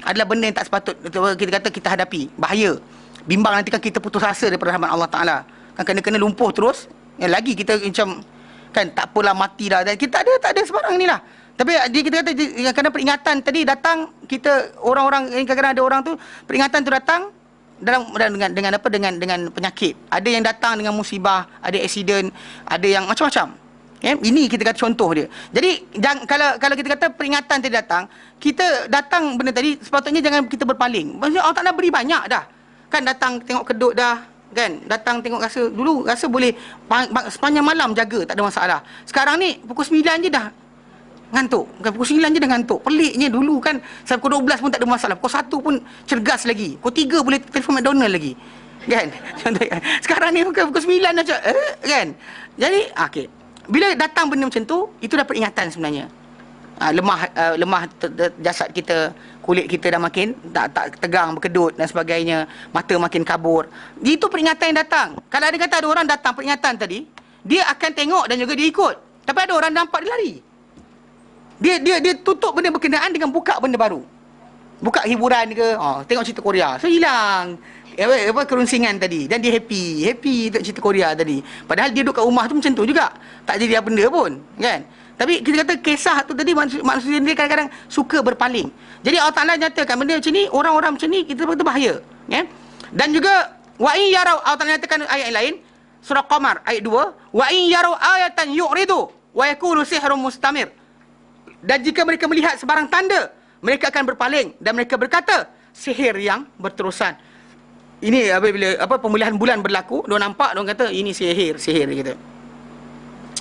adalah benda yang tak sepatut kita kata kita hadapi. Bahaya. Bimbang nanti kan kita putus asa daripada rahmat Allah Taala. Kan kena lumpuh terus. Yang lagi kita macam kan tak apalah mati dah. Dan kita tak ada sebarang ni lah. Tapi kita kata kerana peringatan tadi datang, kita orang-orang kadang-kadang ada orang tu peringatan tu datang dengan penyakit. Ada yang datang dengan musibah, ada aksiden, ada yang macam-macam. Ini kita kata contoh dia. Jadi kalau kita kata peringatan tadi datang, kita datang benda tadi sepatutnya jangan kita berpaling. Maksudnya Allah Taala beri banyak dah. Kan datang tengok kedut dah, kan? Datang tengok rasa boleh sepanjang malam jaga, tak ada masalah. Sekarang ni pukul 9 je dah ngantuk. Bukan pukul 9 je dah ngantuk. Peliknya dulu kan sampai pukul 12 pun tak ada masalah. Pukul 1 pun cergas lagi. Pukul 3 boleh telefon McDonald lagi. Kan? Sekarang ni pukul 9 dah kan? Jadi okey. Bila datang benda macam tu, itu dah peringatan sebenarnya. Lemah jasad kita, kulit kita dah makin tak tegang, berkedut dan sebagainya, mata makin kabur. Itu peringatan yang datang. Kalau ada kata ada orang datang peringatan tadi, dia akan tengok dan juga dia ikut. Tapi ada orang nampak dia lari. Dia tutup benda berkenaan dengan buka benda baru. Buka hiburan ke, tengok cerita Korea. So hilang kerunsingan tadi. Dan dia happy tengok cerita Korea tadi. Padahal dia duduk kat rumah tu macam tu juga. Tak jadi apa benda pun, kan? Tapi kita kata kisah tu tadi manusia ni kadang-kadang suka berpaling. Jadi Allah Taala nyatakan benda macam ni, orang-orang macam ni kita betul bahaya, ya. Dan juga wa in yarau, Allah Taala nyatakan ayat lain, surah Qamar ayat 2, wa in yarau ayatan yu'ridu wa yakulu sihrun mustamir. Dan jika mereka melihat sebarang tanda, mereka akan berpaling dan mereka berkata sihir yang berterusan. Ini bila pemulihan bulan berlaku, dia nampak, dia kata ini sihir gitu.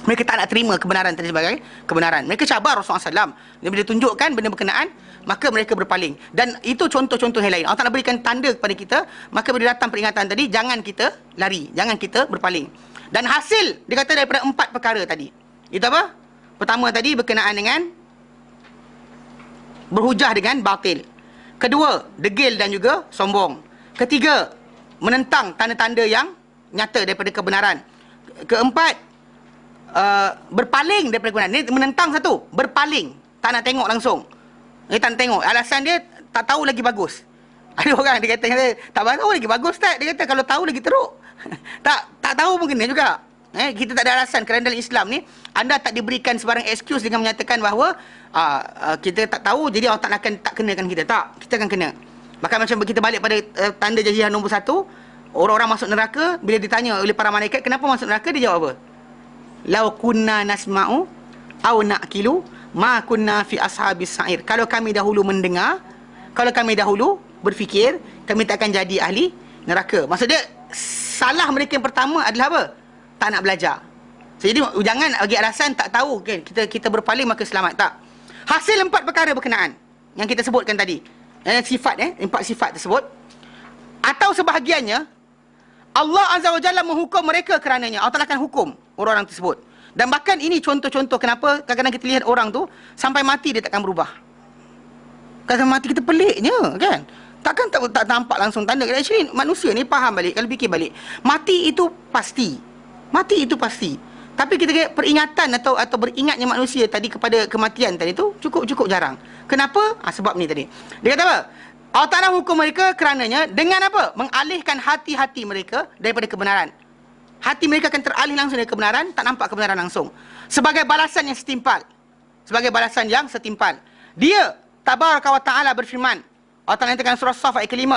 Mereka tak nak terima kebenaran tadi sebagai kebenaran. Mereka cabar Rasulullah SAW. Dia bila tunjukkan benda berkenaan, maka mereka berpaling. Dan itu contoh-contoh yang lain. Allah Ta'ala berikan tanda kepada kita, maka bila datang peringatan tadi, jangan kita lari, jangan kita berpaling. Dan hasil, dia kata daripada 4 perkara tadi. Itu apa? Pertama tadi berkenaan dengan berhujah dengan batil. Kedua, degil dan juga sombong. Ketiga, menentang tanda-tanda yang nyata daripada kebenaran. Keempat, berpaling daripada kebenaran. Ini menentang satu, berpaling, tak nak tengok langsung. Tak nak tengok. Alasan dia tak tahu lagi bagus. Ada orang dia kata tak tahu lagi bagus tak? Dia kata kalau tahu lagi teruk. tak tahu pun kena juga. Kita tak ada alasan kerana dalam Islam ni anda tak diberikan sebarang excuse dengan menyatakan bahawa kita tak tahu jadi Allah tak kenakan kita. Tak, kita akan kena. Bahkan macam kita balik pada tanda jahiliah nombor 1, orang-orang masuk neraka bila ditanya oleh para malaikat kenapa masuk neraka, dia jawab apa? Lau kunna nasma'u aw na'kilu ma kunna fi ashabis sa'ir. Kalau kami dahulu mendengar, kalau kami dahulu berfikir, kami tak akan jadi ahli neraka. Maksud dia salah mereka yang pertama adalah apa? Tak nak belajar. Jadi jangan bagi alasan tak tahu kan, kita berpaling maka selamat. Tak. Hasil 4 perkara berkenaan yang kita sebutkan tadi. Sifat 4 sifat tersebut atau sebahagiannya Allah Azza wa Jalla menghukum mereka kerananya. Allah Ta'ala akan hukum orang-orang tersebut. Dan bahkan ini contoh-contoh kenapa kadang-kadang kita lihat orang tu sampai mati dia takkan berubah. Kadang mati kita peliknya, kan? Takkan tak nampak langsung tanda. Actually manusia ni faham balik, kalau fikir balik. Mati itu pasti. Mati itu pasti. Tapi kita kira peringatan atau beringatnya manusia tadi kepada kematian tadi tu cukup jarang. Kenapa? Sebab ni tadi. Dia kata apa? Allah Ta'ala hukum mereka kerananya dengan apa? Mengalihkan hati-hati mereka daripada kebenaran. Hati mereka akan teralih langsung dari kebenaran, tak nampak kebenaran langsung. Sebagai balasan yang setimpal. Sebagai balasan yang setimpal. Dia, Tabaraka wa Ta'ala berfirman. Allah Ta'ala nyatakan surah Saf ayat ke-5.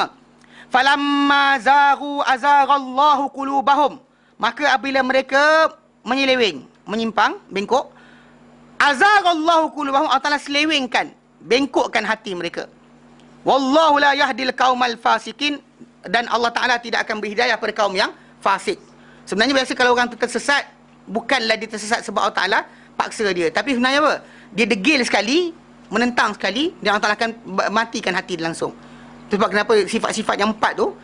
Falamma zaghu azaghallahu qulubahum. Maka apabila mereka menyeleweng, menyimpang, bengkok, azaghallahu qulubahum, Allah Ta'ala selewengkan, bengkokkan hati mereka. Wallahu la yahdil qaumal fasikin, dan Allah Ta'ala tidak akan beri hidayah pada kaum yang fasik. Sebenarnya biasa kalau orang tersesat, bukanlah dia tersesat sebab Allah Ta'ala paksa dia. Tapi sebenarnya apa? Dia degil sekali, menentang sekali, dan Allah Ta'ala akan matikan hati dia langsung. Itu sebab kenapa sifat-sifat yang 4 tu,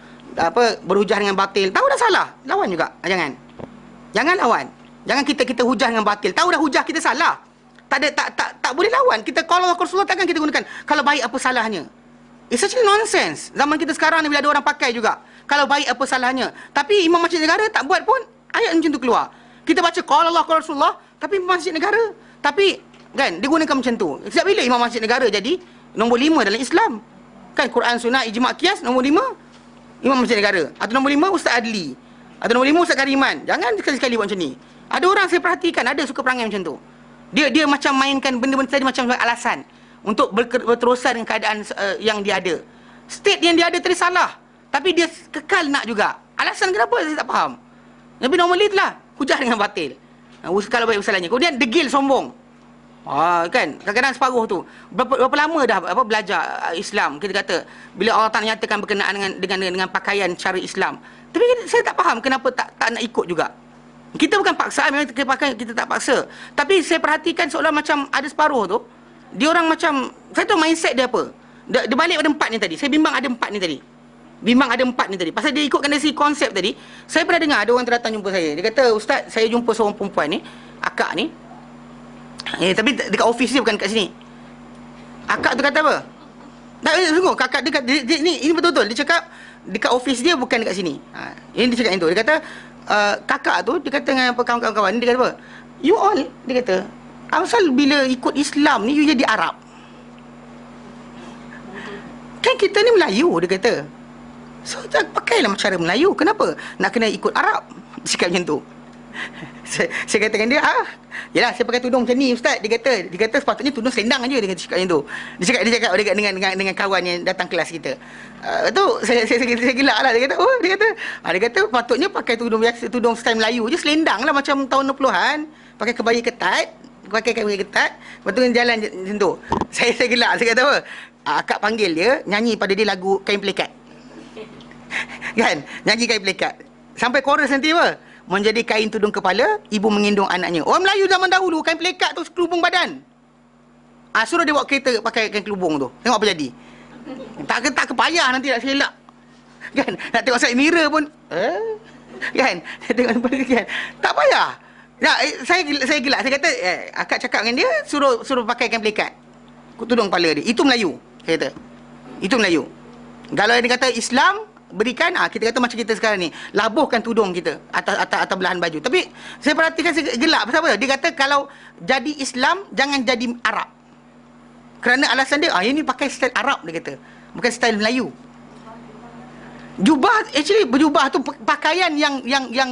berhujah dengan batil. Tahu dah salah, lawan juga. Jangan lawan. Jangan kita hujah dengan batil. Tahu dah hujah kita salah. Tak boleh lawan. Kita kalau Rasulullah takkan kita gunakan kalau baik apa salahnya. It's actually nonsense. Zaman kita sekarang ni bila ada orang pakai juga. Kalau baik apa salahnya. Tapi Imam Masjid Negara tak buat pun ayat macam tu keluar. Kita baca qala Allah qala Rasulullah, tapi Imam Masjid Negara, tapi kan dia gunakan macam tu. Sejak bila Imam Masjid Negara jadi nombor 5 dalam Islam? Kan Quran, Sunnah, Ijma' Qiyas nombor 5 Imam Masjid Negara. Atau nombor 5 Ustaz Adli. Atau nombor 5 Ustaz Kariman. Jangan sekali-sekali buat macam ni. Ada orang saya perhatikan ada suka perangai macam tu. Dia macam mainkan benda-benda tadi macam alasan untuk berterusan dengan keadaan yang dia ada. State yang dia ada tadi salah, tapi dia kekal nak juga. Alasan kenapa saya tak faham. Tapi normally itulah hujah dengan batil. Kalau baik salahnya. Kemudian degil, sombong. Kan kadang-kadang separuh tu. Berapa lama dah belajar Islam. Kita kata bila Allah Ta'ala nyatakan berkenaan dengan pakaian cara Islam. Tapi saya tak faham kenapa tak nak ikut juga. Kita bukan paksa, memang kita tak paksa. Tapi saya perhatikan seolah macam ada separuh tu, dia orang macam, saya tahu mindset dia apa. Dia balik pada 4 ni tadi. Saya bimbang ada 4 ni tadi. Pasal dia ikutkan dari si konsep tadi. Saya pernah dengar ada orang terdatang jumpa saya. Dia kata, Ustaz, saya jumpa seorang perempuan ni, akak ni. Tapi dekat office dia, bukan kat sini. Akak tu kata apa? Tak, sungguh, kakak dekat ini betul-betul. Dia cakap dekat office dia, bukan dekat sini. Ini dia cakap yang tu. Dia kata kakak tu, dia kata dengan kawan-kawan, dia kata apa? You all, dia kata, asal bila ikut Islam ni, you jadi Arab. Kan kita ni Melayu, dia kata. So, pakailah cara Melayu. Kenapa nak kena ikut Arab? Dia cakap macam tu. Saya katakan dia, yalah, saya pakai tudung macam ni, Ustaz. Dia kata sepatutnya tudung selendang aja. Dia kata cakap macam tu. Dia cakap dengan kawan yang datang kelas kita. Tu saya gelak lah. Dia kata patutnya pakai tudung biasa, tudung style Melayu je, selendang lah macam tahun 60-an. Pakai kebaya ketat, lepas tu jalan macam tu. Saya gelak. Saya kata apa? Akak panggil dia, nyanyi pada dia lagu Kain Pelikat. Kan? Nyanyi Kain Pelikat. Sampai chorus nanti apa? Menjadi kain tudung kepala, ibu mengindung anaknya. Orang Melayu zaman dahulu, kain pelikat tu kelubung badan. Suruh dia bawa kereta pakai kain kelubung tu. Tengok apa jadi. Tak kepayah nanti nak selak. Kan? Nak tengok side mirror pun. Kan? Tengok kan? Tak payah. Saya gelak. Saya kata, akak cakap dengan dia, suruh pakai kain pelikat. Tudung kepala dia. Itu Melayu. Saya kata. Itu Melayu. Kalau dia kata Islam, berikan, kita kata macam kita sekarang ni, labuhkan tudung kita atas belahan baju. Tapi saya perhatikan, saya gelak. Pasal apa? Dia kata kalau jadi Islam, jangan jadi Arab. Kerana alasan dia, ini pakai style Arab, dia kata, bukan style Melayu. Jubah, actually berjubah tu pakaian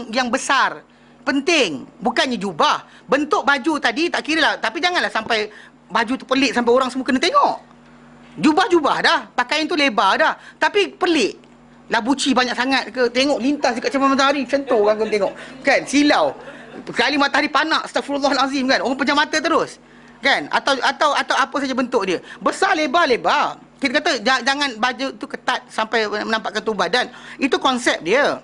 yang besar, penting. Bukannya jubah. Bentuk baju tadi tak kira lah, tapi janganlah sampai baju tu pelik sampai orang semua kena tengok. Jubah dah, pakaian tu lebar dah, tapi pelik. Labuci banyak sangat ke, tengok lintas dekat cermin matahari, macam tu orang kena tengok. Kan, silau. Kali matahari panas, astagfirullahalazim kan. Orang pejam mata terus. Kan? Atau apa saja bentuk dia. Besar, lebar. Kita kata jangan baju tu ketat sampai menampakkan tubuh badan. Itu konsep dia.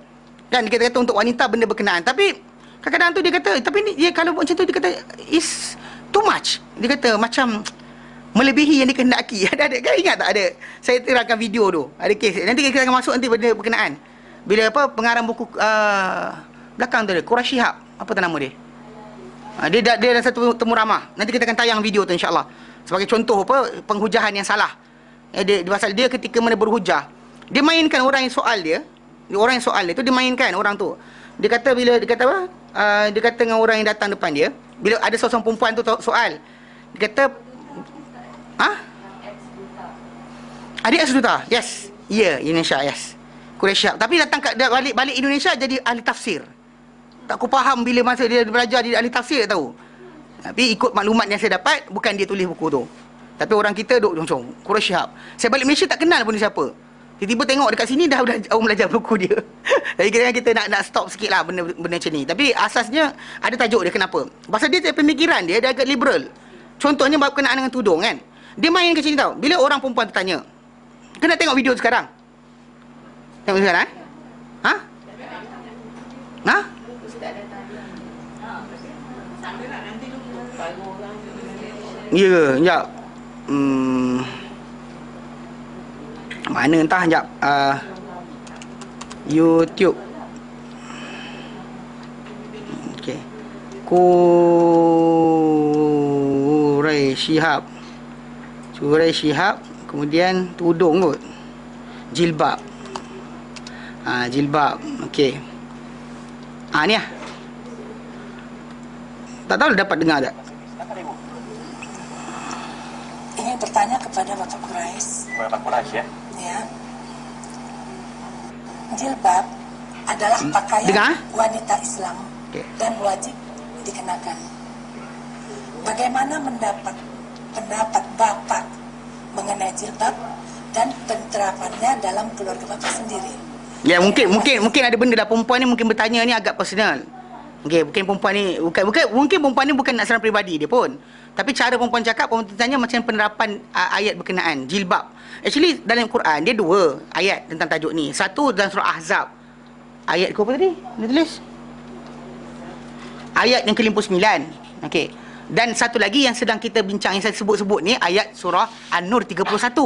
Kan, kita kata untuk wanita benda berkenaan. Tapi kadang-kadang tu dia kata, tapi ni dia kalau buat macam tu, dia kata is too much. Dia kata macam melebihi yang dikehendaki. Ada kan, ingat tak ada? Saya terangkan video tu. Ada kes. Nanti kita akan masuk nanti pada berkenaan. Bila pengarang buku belakang tu dia, Quraisy Shihab. Apa tu nama dia? Dia ada satu temu ramah. Nanti kita akan tayang video tu insya-Allah. Sebagai contoh penghujahan yang salah. Pasal dia ketika mana berhujah, dia mainkan orang yang soal dia. Orang yang soal dia tu dia mainkan orang tu. Dia kata dia kata dengan orang yang datang depan dia, bila ada seorang perempuan tu soal. Dia kata adik ex-duta. Yes. Indonesia, yes. Quraisy. Tapi datang balik Indonesia jadi ahli tafsir. Tak aku faham bila masa dia belajar jadi ahli tafsir, tahu. Tapi ikut maklumat yang saya dapat, bukan dia tulis buku tu. Tapi orang kita duk macam Quraisy. Saya balik Malaysia tak kenal pun dia siapa. Tiba-tiba tengok dekat sini dah belajar buku dia. Jadi kita nak stop sikit lah benda macam ni. Tapi asasnya ada tajuk dia kenapa. Pasal dia pemikiran dia agak liberal. Contohnya berkenaan dengan tudung kan. Dia main ke sini tau. Bila orang perempuan tu tanya, kena tengok video tu sekarang. Tengok sekarang Ya ke? Sekejap. Mana entah, sekejap. YouTube. Okey. Quraisy Shihab. Kemudian tudung kot. Jilbab. Jilbab. Okey. Ni lah. Tak tahu dapat dengar tak? Ingin bertanya kepada Bapak Quraisy. Ya. Jilbab adalah pakaian wanita Islam dan wajib dikenakan. Bagaimana pendapat Bapak mengenai jilbab dan penerapannya dalam keluarga Bapak sendiri? Ya, mungkin ada benda dah perempuan ni mungkin bertanya ni agak personal. Okey, mungkin perempuan ni bukan nak serang peribadi dia pun. Tapi cara perempuan cakap, perempuan tanya macam penerapan ayat berkenaan jilbab. Actually dalam Quran dia 2 ayat tentang tajuk ni. Satu dalam surah Ahzab. Ayat ke apa tadi? Dia tulis. Ayat yang ke-59. Okey. Dan satu lagi yang sedang kita bincang, yang saya sebut-sebut ni, ayat surah An-Nur 31.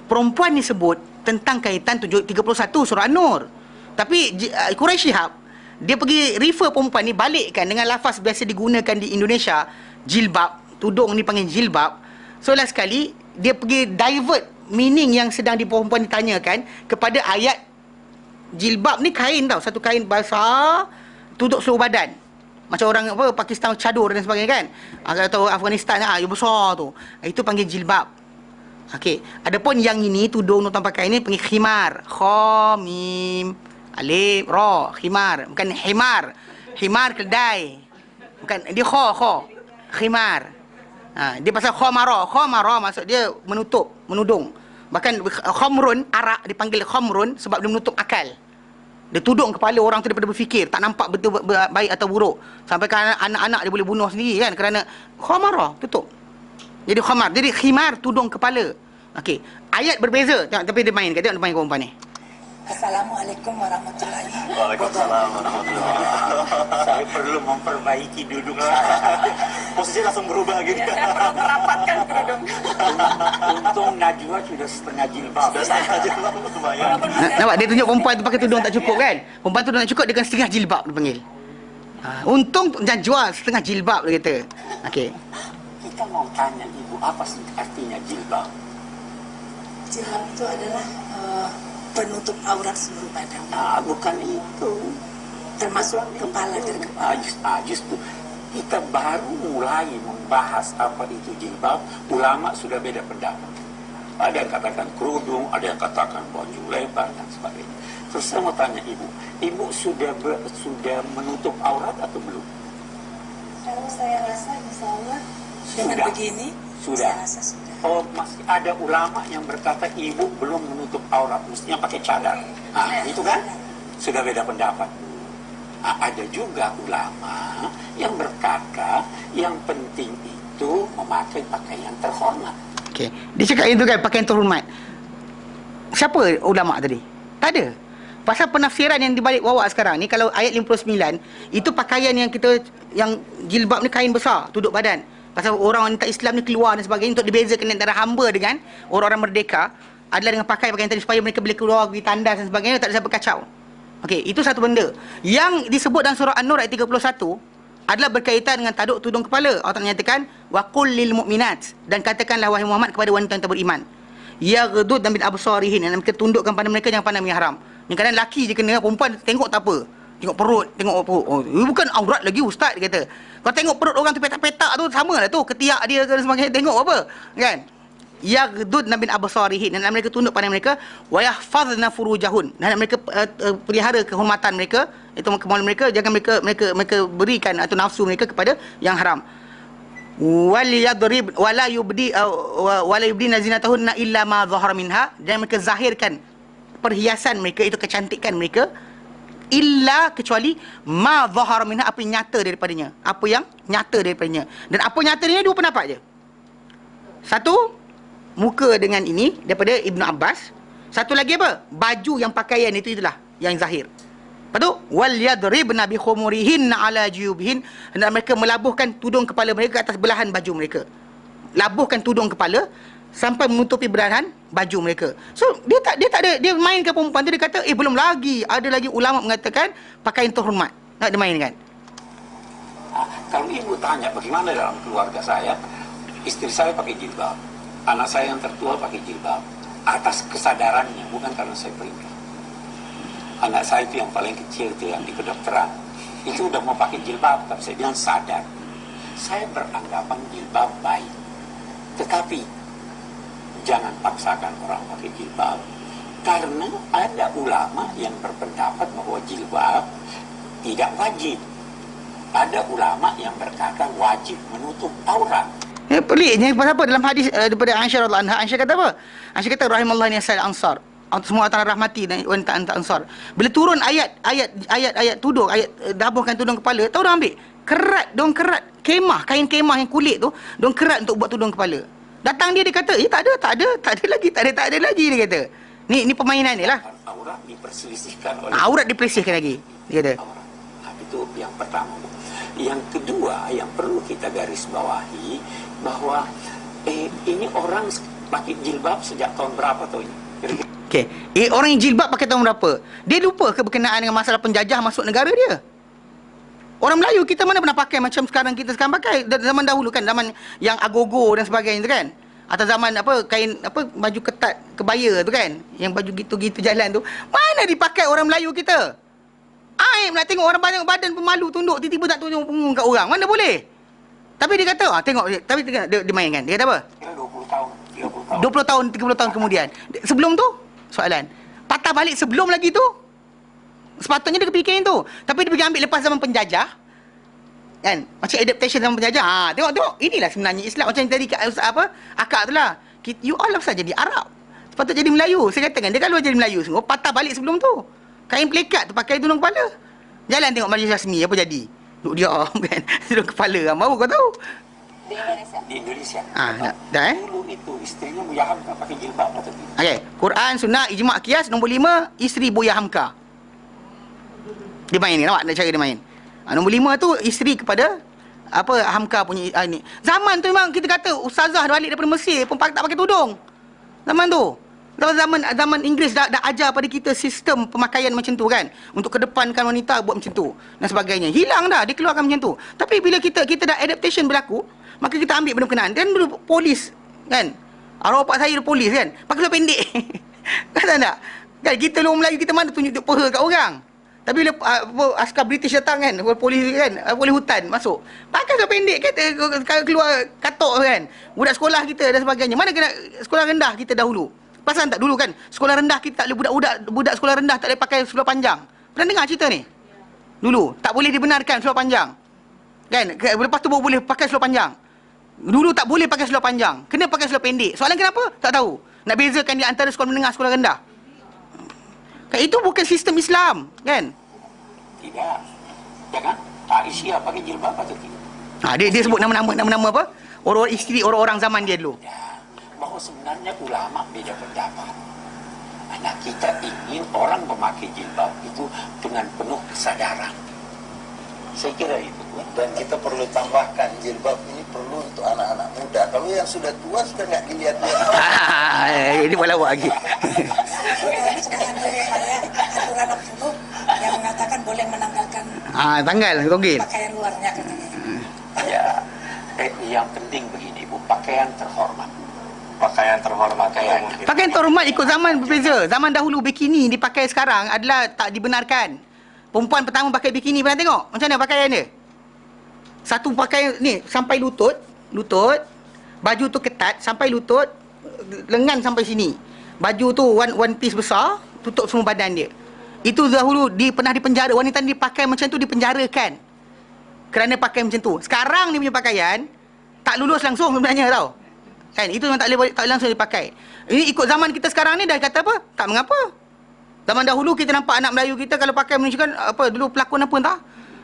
Perempuan ni sebut tentang kaitan 31 surah An-Nur. Tapi Quraisy Shihab, dia pergi refer perempuan ni, balikkan dengan lafaz biasa digunakan di Indonesia, jilbab. Tudung ni panggil jilbab. So last sekali dia pergi divert meaning yang sedang perempuan ditanyakan kepada ayat jilbab ni kain tau. Satu kain basah tutup seluruh badan. Macam orang apa Pakistan cadur dan sebagainya kan. Atau Afghanistan yang besar tu. Itu panggil jilbab. Okey. Adapun yang ini tudung tuan pakai ini panggil khimar. Kha mim alif ra, khimar, bukan himar. Himar kedai. Bukan dia kha. Khimar. Dia pasal khamara. Khamara maksud dia menutup, menudung. Bahkan khamrun, arak dipanggil khamrun sebab dia menutup akal. Dia tudung kepala orang tu daripada berfikir, tak nampak betul baik atau buruk. Sampai kan anak-anak dia boleh bunuh sendiri kan kerana khamara, tutup. Jadi khamar, jadi khimar tudung kepala. Okey, ayat berbeza. Tengok tapi dia main, tengok dia main perempuan ni. Assalamualaikum warahmatullahi wabarakatuh. Waalaikumsalam warahmatullahi wabarakatuh. Saya perlu memperbaiki duduk saya. Posisinya langsung berubah gitu. Merapatkan kerudung. Untung Najwa sudah setengah jilbab. Sudah setengah jilbab, lumayan. Nampak dia tunjuk perempuan tu pakai tudung tak cukup kan? Perempuan tu tak cukup, dia kan setengah jilbab dia panggil. Untung Najwa setengah jilbab dia kata. Okey. Kita mau tanya ibu, apa sih artinya jilbab? Jilbab itu adalah penutup aurat seluruh badan. Bukan itu. Termasuk kepala dan kepala. Justru kita baru mulai membahas apa itu jilbab, ulama sudah beda pendapat. Ada yang katakan kerudung, ada yang katakan baju lebar dan sebagainya. Terus saya mau tanya ibu sudah menutup aurat atau belum? Kalau saya rasa insya Allah dengan begini, sudah. saya rasa sudah. Oh, masih ada ulama yang berkata ibu belum menutup aurat, mestinya pakai cadar. Itu kan sudah beda pendapat. Ada juga ulama yang berkata yang penting itu memakai pakaian terhormat. Okey. Dia cakap itu kan pakaian terhormat. Siapa ulama tadi? Tak ada. Pasal penafsiran yang dibalik wawak sekarang ni, kalau ayat 59, itu pakaian yang kita, yang jilbab ni kain besar, tutup badan. Pasal orang wanita Islam ni keluar dan sebagainya untuk dibezakan antara hamba dengan orang-orang merdeka adalah dengan pakai pakaian tadi supaya mereka boleh keluar pergi tandas dan sebagainya, tak ada siapa kacau. Okey, itu satu benda. Yang disebut dalam surah An-Nur ayat 31 adalah berkaitan dengan taduk tudung kepala. Allah Taala menyatakan waqul lil mu'minat, dan katakanlah wahai Muhammad kepada wanita yang beriman, yaghdud min absarihin, dan mereka tundukkan pada mereka jangan pandang yang haram. Ni kadang lelaki je kena, perempuan tengok tak apa. Tengok perut, tengok perut. Oh, ini bukan aurat lagi ustaz, dia kata. Kau tengok perut orang tu petak-petak tu, samalah tu ketiak dia ke sebagainya, tengok apa? Kan? Yaghdud min absarihin, dan mereka tunduk pada mereka, wa yahfazna furujahun, dan mereka pelihara kehormatan mereka, itu kemaluan mereka, jangan mereka berikan atau nafsu mereka kepada yang haram. Wal yadrib wala yubdina zinatahunna illa ma zahara minha, dan mereka zahirkan perhiasan mereka, itu kecantikan mereka, illa kecuali ma zahara minha, apa yang nyata daripadanya, apa yang nyata daripadanya. Dan apa nyata dia, dua pendapat je. Satu, muka dengan ini daripada Ibnu Abbas. Satu lagi apa? Baju yang pakaian itulah yang zahir. Lepas tu wal yadribna bi khumurihinna ala juyubihin, dan mereka melabuhkan tudung kepala mereka ke atas belahan baju mereka. Labuhkan tudung kepala sampai menutupi belahan baju mereka. So dia tak ada, dia mainkan perempuan tu, dia kata belum lagi, ada lagi ulama mengatakan pakaian terhormat. Nak dia mainkan. Kalau ibu tanya bagaimana dalam keluarga saya, istri saya pakai jilbab, anak saya yang tertua pakai jilbab, atas kesadarannya, bukan karena saya perintah. Anak saya itu yang paling kecil itu yang di kedokteran, itu udah mau pakai jilbab, tapi saya bilang sadar. Saya beranggapan jilbab baik, tetapi jangan paksakan orang pakai jilbab, karena ada ulama yang berpendapat bahwa jilbab tidak wajib. Ada ulama yang berkata wajib menutup aurat. Peliknya pasal apa dalam hadis daripada Aisyah radhiyallahu anha, Aisyah kata apa? Aisyah kata rahimallahu nisa'al ansar, semua orang rahmati dan wanita ansar. Bila turun ayat tudung, ayat dabuhkan tudung kepala, tahu dah ambil kerat, dong kerat kemah, kain kemah yang kulit tu, dong kerat untuk buat tudung kepala. Datang dia kata, tak ada lagi dia kata. Ni permainan ni lah. Aurat diperselisihkan oleh aurat diperselisihkan lagi, dia kata. Itu yang pertama. Yang kedua yang perlu kita garis bawahi bahwa ini orang pakai jilbab sejak tahun berapa tuh ini? Okey. Orang yang jilbab pakai tahun berapa? Dia lupa ke berkenaan dengan masalah penjajah masuk negara dia? Orang Melayu kita mana pernah pakai macam sekarang kita sekarang pakai. Zaman dahulu kan, zaman yang agogo dan sebagainya tu kan. Atau zaman kain baju ketat kebaya tu kan, yang baju gitu-gitu jalan tu, mana dipakai orang Melayu kita? naik nak tengok orang banyak badan pemalu tunduk, tiba-tiba tak tunjuk punggung kat orang. Mana boleh? Tapi dia kata, tengok, tapi dia main kan. Dia kata apa? Kira 20 tahun, 30 tahun. 20 tahun, 30 tahun kemudian. Sebelum tu, soalan. Patah balik sebelum lagi tu. Sepatutnya dia kepikiran tu. Tapi dia pergi ambil lepas zaman penjajah. Kan? Macam adaptation zaman penjajah. Tengok. Inilah sebenarnya Islam. Macam tadi akak tu lah. You all of jadi Arab. Sepatutnya jadi Melayu. Saya katakan, dia kalau jadi Melayu semua, patah balik sebelum tu. Kain pelekat tu pakai tudung kepala. Jalan tengok majlis rasmi, apa jadi? Duduk diam kan. Tudung kepala. Baru kau tahu. Di Indonesia. Di Indonesia. Dah Dulu itu istrinya Buya Hamka pakai jilbab atau tidak? Okey, Quran, Sunnah, Ijma' Qiyas. Nombor 5, isteri Buya Hamka. Dia main ni, nampak cara dia main. Nombor 5 tu isteri kepada Hamka punya ni. Zaman tu memang kita kata ustazah balik daripada Mesir pun tak pakai tudung. Zaman tu. Zaman Inggeris dah ajar pada kita sistem pemakaian macam tu kan. Untuk kedepankan wanita buat macam tu dan sebagainya. Hilang dah, dikeluarkan macam tu. Tapi bila kita dah adaptation berlaku, maka kita ambil benda berkenaan. Dan dulu polis kan. Arwah bapak saya polis kan. Pakai seluar pendek. Kan tak? Kan kita orang Melayu kita mana tunjuk peha kat orang. Tapi bila askar British datang kan, polis kan, polis hutan masuk. Pakai seluar pendek kata keluar katok kan. Budak sekolah kita dan sebagainya. Mana kena sekolah rendah kita dahulu. Pasal tak dulu kan, sekolah rendah kita tak boleh budak sekolah rendah tak boleh pakai seluar panjang. Pernah dengar cerita ni? Dulu tak boleh dibenarkan seluar panjang. Kan? Lepas tu baru boleh pakai seluar panjang. Dulu tak boleh pakai seluar panjang. Kena pakai seluar pendek. Soalan kenapa? Tak tahu. Nak bezakan di antara sekolah menengah sekolah rendah. Kan itu bukan sistem Islam, kan? Tidak. Jangan Aisyah pakai jilbab atau tidak? Dia sebut nama-nama apa? Orang-orang isteri orang-orang zaman dia dulu. Bahwa sebenarnya ulama beda pendapat. Nah, kita ingin orang memakai jilbab itu dengan penuh kesadaran. Saya kira itu. Dan kita perlu tambahkan jilbab ini perlu untuk anak-anak muda. Kalau yang sudah tua sudah nggak dilihat-lihat. Ini malah lawak lagi. Jangan dulu ada aturan 60 yang mengatakan boleh menanggalkan Tanggal togel. pakaian luarnya katanya. Ya, yang penting begini Bu, pakaian terhormat. Pakaian terhormat. Pakaian terhormat ikut zaman berbeza. Zaman dahulu bikini dipakai sekarang adalah tak dibenarkan. Perempuan pertama pakai bikini, pernah tengok? Macam mana pakaian dia? Satu pakaian ni sampai lutut. Baju tu ketat sampai lutut, lengan sampai sini. Baju tu one piece besar, tutup semua badan dia. Itu dahulu pernah dipenjara. Wanita ni pakai macam tu dipenjarakan kerana pakai macam tu. Sekarang ni punya pakaian tak lulus langsung sebenarnya tau. Kan? Itu memang tak boleh langsung dipakai. Ini ikut zaman kita sekarang ni dah kata apa? Tak mengapa. Zaman dahulu kita nampak anak Melayu kita kalau pakai menunjukkan dulu pelakon apa entah.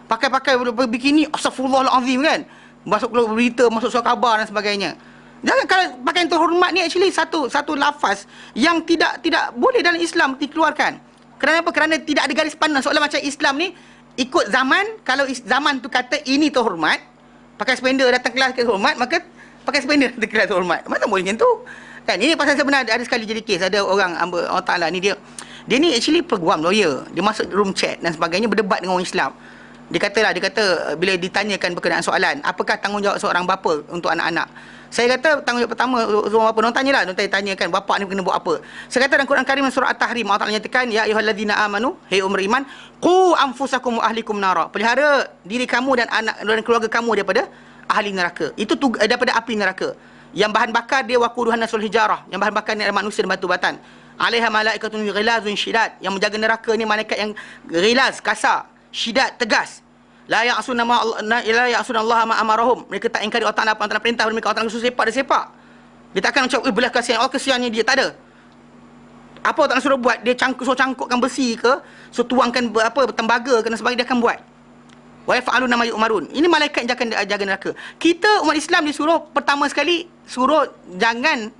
Pakai bikini, astagfirullahalazim kan. Masuk berita, masuk surat khabar dan sebagainya. Jangan kalau pakaian terhormat ni actually satu lafaz yang tidak boleh dalam Islam dikeluarkan. Kerana apa? Kerana tidak ada garis pandang. Soalan macam Islam ni ikut zaman, kalau zaman tu kata ini terhormat, pakai spender datang kelas terhormat, maka pakai spender datang kelas terhormat. Mana boleh macam tu? Kan ini pasal sebenarnya ada sekali jadi kes, ada orang Allah Taala ni dia ni actually peguam lawyer. Dia masuk room chat dan sebagainya berdebat dengan orang Islam. Dia kata bila ditanyakan berkenaan soalan, apakah tanggungjawab seorang bapa untuk anak-anak? Saya kata tanggungjawab pertama seorang bapa, orang tanyalah, orang tanyakan bapak ni kena buat apa. Saya kata dalam Quran Karim surah At-Tahrim Allah Taala nyatakan, ya ayyuhallazina amanu, hai umur iman, qu anfusakum wa ahlikum nara. Pelihara diri kamu dan anak dan keluarga kamu daripada ahli neraka. Itu daripada api neraka. Yang bahan bakar dia waquduhan nasul hijarah, yang bahan bakar ni adalah manusia dan batu batan. Alaiha malaikatun ghilazun syidad, yang menjaga neraka ni malaikat yang ghilaz, kasar, syidad, tegas. La ya'suna Allah ma amarahum. Mereka tak ingkari Allah Taala apa yang perintah mereka. Allah Taala suruh sepak, dia sepak. Dia takkan macam belah kasihan. Kesiannya dia tak ada. Apa Allah Taala suruh buat, dia suruh cangkukkan besi ke, suruh tuangkan tembaga ke dan sebagainya, dia akan buat. Wa yaf'aluna ma yu'marun. Ini malaikat yang jaga neraka. Kita umat Islam disuruh pertama sekali suruh jangan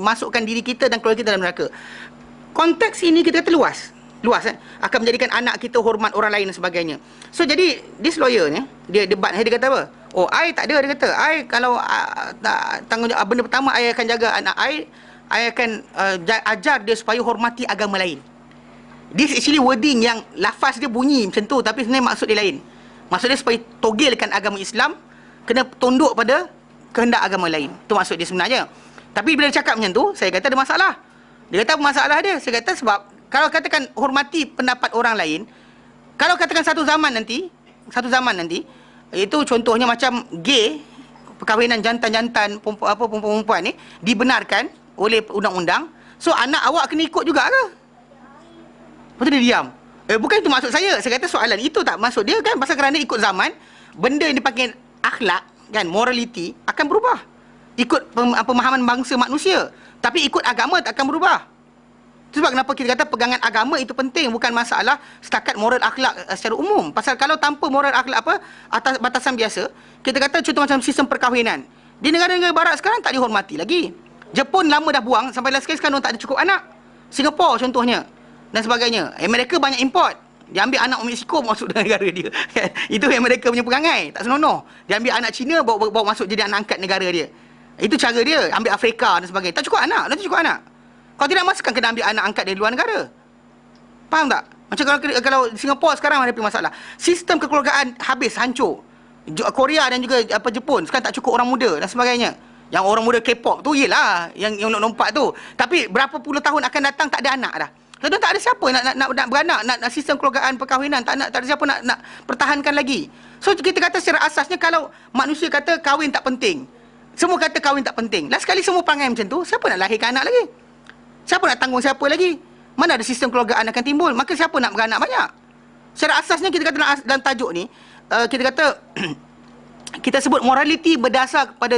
masukkan diri kita dan keluarga kita dalam neraka. Konteks ini kita kata luas kan? Akan menjadikan anak kita hormat orang lain dan sebagainya. So jadi this lawyer ni dia debat, dia kata apa? I tak ada, dia kata I kalau tanggungjawab benda pertama I akan jaga anak I akan ajar dia supaya hormati agama lain. This actually wording yang lafaz dia bunyi macam tu tapi sebenarnya maksud dia lain. Maksud dia supaya togilkan agama Islam kena tunduk pada kehendak agama lain. Itu maksud dia sebenarnya. Tapi bila dia cakap macam tu, saya kata ada masalah. Dia kata apa masalah dia? Saya kata sebab kalau katakan hormati pendapat orang lain, Kalau katakan satu zaman nanti, itu contohnya macam gay, perkahwinan jantan-jantan perempuan ni dibenarkan oleh undang-undang, so anak awak kena ikut juga ke? Lepas tu dia diam. Bukan itu maksud saya kata soalan itu tak maksud dia kan, pasal kerana ikut zaman, benda yang dipanggil akhlak kan, morality akan berubah ikut pemahaman bangsa manusia, tapi ikut agama tak akan berubah. Itu sebab kenapa kita kata pegangan agama itu penting, bukan masalah setakat moral akhlak secara umum. Pasal kalau tanpa moral akhlak atas batasan biasa, kita kata contoh macam sistem perkahwinan di negara-negara barat sekarang tak dihormati lagi. Jepun lama dah buang, sampai last sekarang tak ada cukup anak. Singapura contohnya dan sebagainya. Amerika banyak import, dia ambil anak Mexico masuk dalam negara dia. Itu yang mereka punya perangai, tak senonoh. Dia ambil anak Cina bawa masuk jadi anak angkat negara dia. Itu cara dia. Ambil Afrika dan sebagainya. Tak cukup anak, nanti cukup anak. Kalau tidak masukkan kena ambil anak angkat dari luar negara. Faham tak? Macam kalau Singapura sekarang ada masalah. Sistem kekeluargaan habis, hancur. Korea dan juga Jepun sekarang tak cukup orang muda dan sebagainya. Yang orang muda K-pop tu yelah yang lompat tu. Tapi berapa puluh tahun akan datang tak ada anak dah. Lalu tak ada siapa nak beranak, nak sistem kekeluargaan perkahwinan, tak ada siapa nak pertahankan lagi. So kita kata secara asasnya kalau manusia kata kahwin tak penting, semua kata kahwin tak penting. Last sekali semua perangai macam tu, siapa nak lahirkan anak lagi? Siapa nak tanggung siapa lagi? Mana ada sistem kekeluargaan akan timbul? Maka siapa nak beranak banyak? Secara asasnya kita kata dalam tajuk ni, kita kata kita sebut morality berdasar kepada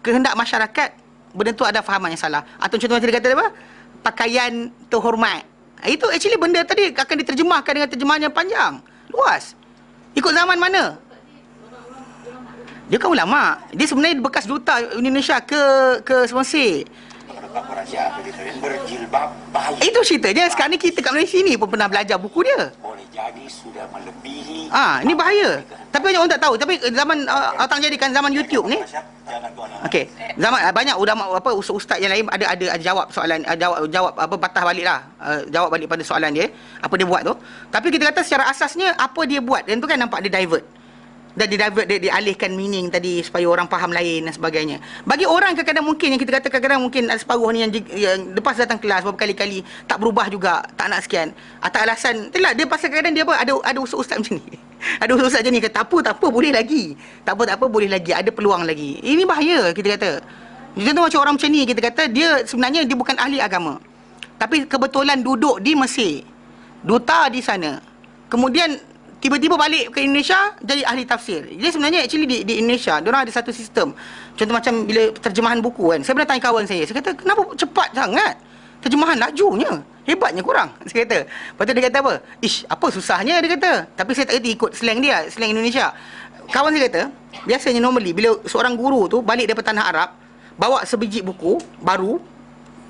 kehendak masyarakat, benda tu ada fahaman yang salah. Atau contohnya kita kata apa? Pakaian terhormat. Itu actually benda tadi akan diterjemahkan dengan terjemahan yang panjang, luas. Ikut zaman mana? Dia kan ulama. Dia sebenarnya bekas duta Indonesia ke Mesir. Berjilbab bahaya. Itu ceritanya. Sekarang ni kita kat Malaysia ni pun pernah belajar buku dia. Boleh jadi sudah melebihi. Ini bahaya. Tapi banyak orang tak tahu. Tapi zaman Otang jadikan zaman YouTube ni. Okey. Zaman banyak ulama ustaz yang lain ada jawab soalan, jawab patah baliklah. Jawab balik pada soalan dia, apa dia buat tu. Tapi kita kata secara asasnya apa dia buat, dan tu kan nampak dia divert. Dan dia alihkan meaning tadi supaya orang faham lain dan sebagainya. Bagi orang kadang-kadang mungkin yang kita kata kadang-kadang mungkin ada separuh ni yang lepas datang kelas berkali-kali tak berubah juga, tak nak sekian. Atas alasan itulah dia pasal kadang-kadang dia ada ustaz macam ni. Ada ustaz macam ni kata tak apa boleh lagi. Tak apa boleh lagi, ada peluang lagi. Ini bahaya kita kata. Contoh macam orang macam ni kita kata dia sebenarnya dia bukan ahli agama. Tapi kebetulan duduk di Mesir. Duta di sana. Kemudian tiba-tiba balik ke Indonesia jadi ahli tafsir. Jadi sebenarnya actually di Indonesia diorang ada satu sistem. Contoh macam bila terjemahan buku kan. Saya pernah tanya kawan saya kata kenapa cepat sangat terjemahan, lajunya, hebatnya kurang. Saya kata. Lepas tu dia kata apa? Apa susahnya dia kata. Tapi saya tak kerti ikut slang dia, slang Indonesia. Kawan saya kata, biasanya normally bila seorang guru tu balik daripada tanah Arab, bawa sebiji buku baru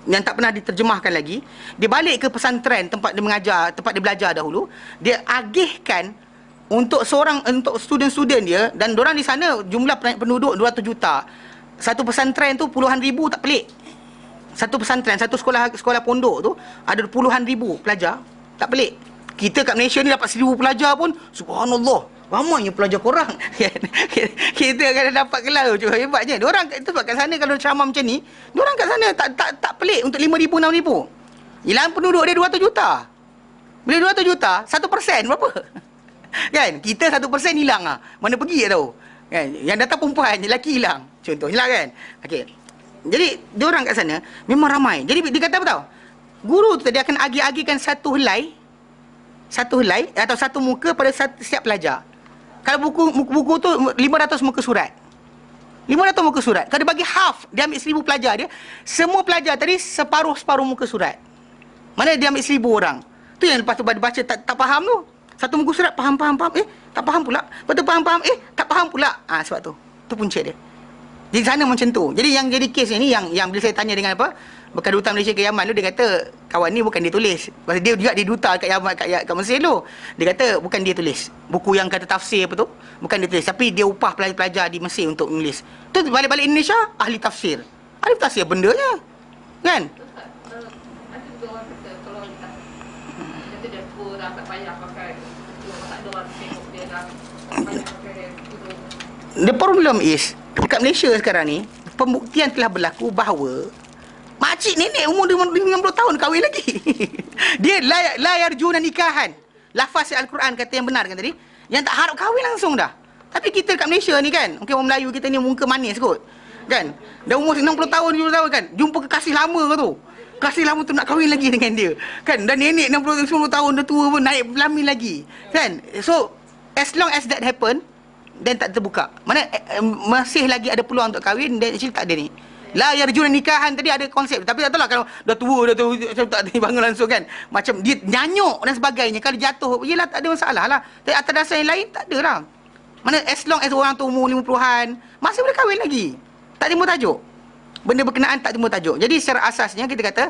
yang tak pernah diterjemahkan lagi, dia balik ke pesantren tempat dia mengajar, tempat dia belajar dahulu, dia agihkan untuk student-student dia, dan diorang di sana jumlah penduduk 200 juta. Satu pesantren tu puluhan ribu, tak pelik. Satu pesantren, satu sekolah pondok tu ada puluhan ribu pelajar, tak pelik. Kita kat Malaysia ni dapat 1000 pelajar pun subhanallah, ramainya pelajar korang. Kita akan dapat kelas tu, hebatnya. Diorang itu sebab kat sana kalau ceramah macam ni, diorang kat sana tak pelik untuk 5,000 6,000. Hilang penduduk dia 200 juta. Bila 200 juta, 1% berapa? Kan? Kita 1% hilang ah. Mana pergi tak tahu. Kan? Yang datang perempuan, lelaki hilang. Contohnya lah kan. Okey. Jadi diorang kat sana memang ramai. Jadi dia kata apa tahu? Guru tu tadi akan agih-agihkan satu helai atau satu muka pada setiap pelajar. Kalau buku tu 500 muka surat. 500 muka surat. Kalau dia bagi half, dia ambil 1000 pelajar dia, semua pelajar tadi separuh-separuh muka surat. Mana dia ambil 1000 orang. Tu yang lepas tu baca tak faham tu. Satu muka surat faham. Tak faham pula. Lepas tu faham. Tak faham pula. Sebab tu. Tu punca dia. Di sana macam tu. Jadi yang jadi kes ni yang bila saya tanya dengan bekas duta Malaysia ke Yaman tu, dia kata kawan ni bukan dia tulis. Pasal dia juga dia duta kat Yaman, kat Mesir tu. Dia kata bukan dia tulis. Buku yang kata tafsir apa tu, bukan dia tulis, tapi dia upah pelajar-pelajar di Mesir untuk menulis. Tu balik-balik Indonesia ahli tafsir. Ahli tafsir bendanya. Kan? Ada juga orang kata kalau kata dia tua dah tak payah pakai, tak ada orang tengok dia dah tak payah pakai tudung. The problem is dekat Malaysia sekarang ni pembuktian telah berlaku bahawa makcik nenek umur 50 tahun kahwin lagi. Dia layar juna nikahan. Lafaz Al-Quran kata yang benar kan tadi. Yang tak harap kahwin langsung dah. Tapi kita kat Malaysia ni kan, mungkin orang Melayu kita ni muka manis kot. Kan? Dah umur 60 tahun, 70 tahun kan. Jumpa kekasih lama ke tu. Kekasih lama tu nak kahwin lagi dengan dia. Kan? Dan nenek 60 tahun dah tua pun naik pelamin lagi. Kan? So, as long as that happen, then tak terbuka. Mana masih lagi ada peluang untuk kahwin, dan actually tak ada ni. La yarjuna nikahan tadi ada konsep. Tapi tak tahulah kalau dah tua, tak ada bangun langsung kan. Macam dia nyanyuk dan sebagainya. Kalau jatuh, yelah tak ada masalah lah. Tapi atas dasar yang lain, tak ada lah. Mana as long as orang tu umur 50-an, masih boleh kahwin lagi. Tak timbul tajuk. Benda berkenaan tak timbul tajuk. Jadi secara asasnya kita kata,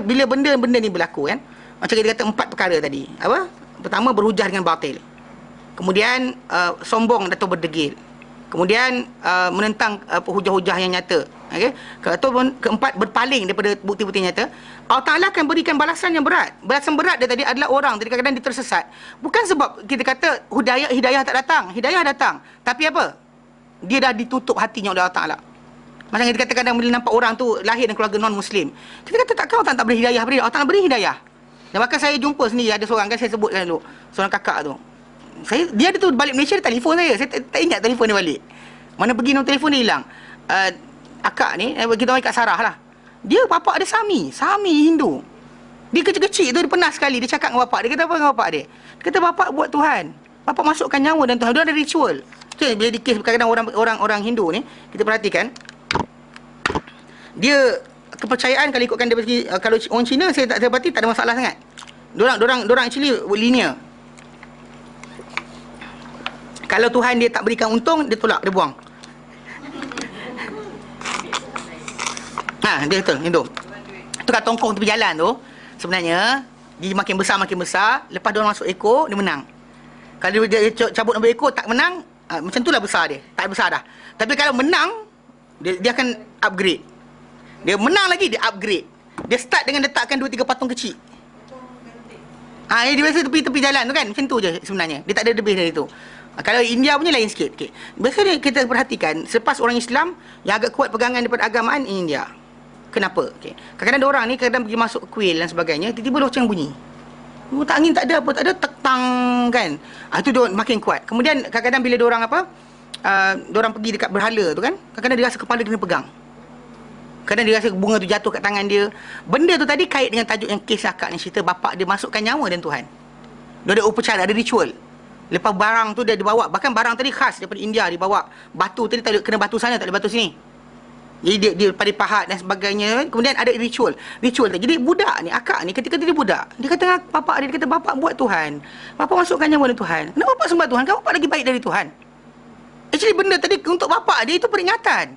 bila benda-benda ni berlaku kan. Macam kita kata 4 perkara tadi. Apa? Pertama, berhujah dengan batil. Kemudian, sombong atau berdegil. Kemudian menentang hujah-hujah yang nyata. Okey. Ataupun keempat, berpaling daripada bukti-bukti nyata. Allah Ta'ala akan berikan balasan yang berat. Balasan berat dia tadi adalah orang tadi kadang-kadang dia tersesat. Bukan sebab kita kata hidayah tak datang. Hidayah datang. Tapi apa? Dia dah ditutup hatinya oleh Allah Ta'ala. Macam kita kata kadang bila nampak orang tu lahir dan keluarga non-Muslim. Kita kata takkan Allah tak beri hidayah. Allah Ta'ala beri hidayah. Dan bahkan saya jumpa sendiri ada seorang kan saya sebutkan dulu. Seorang kakak tu. Dia ada tu balik Malaysia, dia telefon saya. Saya tak ingat telefon dia balik. Mana pergi nombor telefon dia hilang. Akak ni, kita orang kat Sarah lah. Dia bapak dia Sami Hindu. Dia kecil-kecil tu dia pernah sekali dia cakap dengan bapak. Dia kata apa dengan bapak dia? Dia kata bapak buat Tuhan. Bapak masukkan nyawa dan Tuhan. Dia ada ritual. Tu bila di kes kadang-kadang orang Hindu ni, kita perhatikan. Dia kepercayaan kalau ikutkan dia pergi, kalau orang Cina saya tak dapati tak ada masalah sangat. Dorang actually linear. Kalau Tuhan dia tak berikan untung, dia tolak, dia buang. Dia betul, itu. Itu kat tongkong tepi jalan tu, sebenarnya, dia makin besar, lepas dia masuk ekor, dia menang. Kalau dia cabut nombor ekor, tak menang, macam itulah besar dia. Tak besar dah. Tapi kalau menang, dia akan upgrade. Dia menang lagi, dia upgrade. Dia start dengan letakkan 2-3 patung kecil. Dia biasa tepi-tepi jalan tu kan, macam tu je sebenarnya. Dia tak ada lebih dari tu. Kalau India punya lain sikit. Okay. Biasanya kita perhatikan, selepas orang Islam yang agak kuat pegangan daripada agamaan, India. Kenapa? Okay. Kadang-kadang ada orang ni, kadang pergi masuk kuil dan sebagainya, tiba-tiba loceng bunyi. Tak angin, tak ada apa, tak ada, tetang kan. Itu dia makin kuat. Kemudian kadang-kadang bila diorang diorang pergi dekat berhala tu kan, kadang-kadang dia rasa kepala dia kena pegang. Kadang dia rasa bunga tu jatuh kat tangan dia. Benda tu tadi kait dengan tajuk yang kes akak ni cerita bapak dia masukkan nyawa dan Tuhan. Dia ada upacara, ada ritual. Lepas barang tu dia dibawa, bahkan barang tadi khas daripada India dibawa. Batu tadi tak boleh kena batu sana, tak boleh batu sini. Jadi dia pada pahat dan sebagainya. Kemudian ada ritual tadi. Jadi budak ni, akak ni ketika dia budak, dia kata bapak dia kata bapak buat Tuhan. Bapak masukkan nyawa dan Tuhan. Kenapa bapak sembah Tuhan? Kan bapak lagi baik dari Tuhan. Actually benda tadi untuk bapak dia itu peringatan.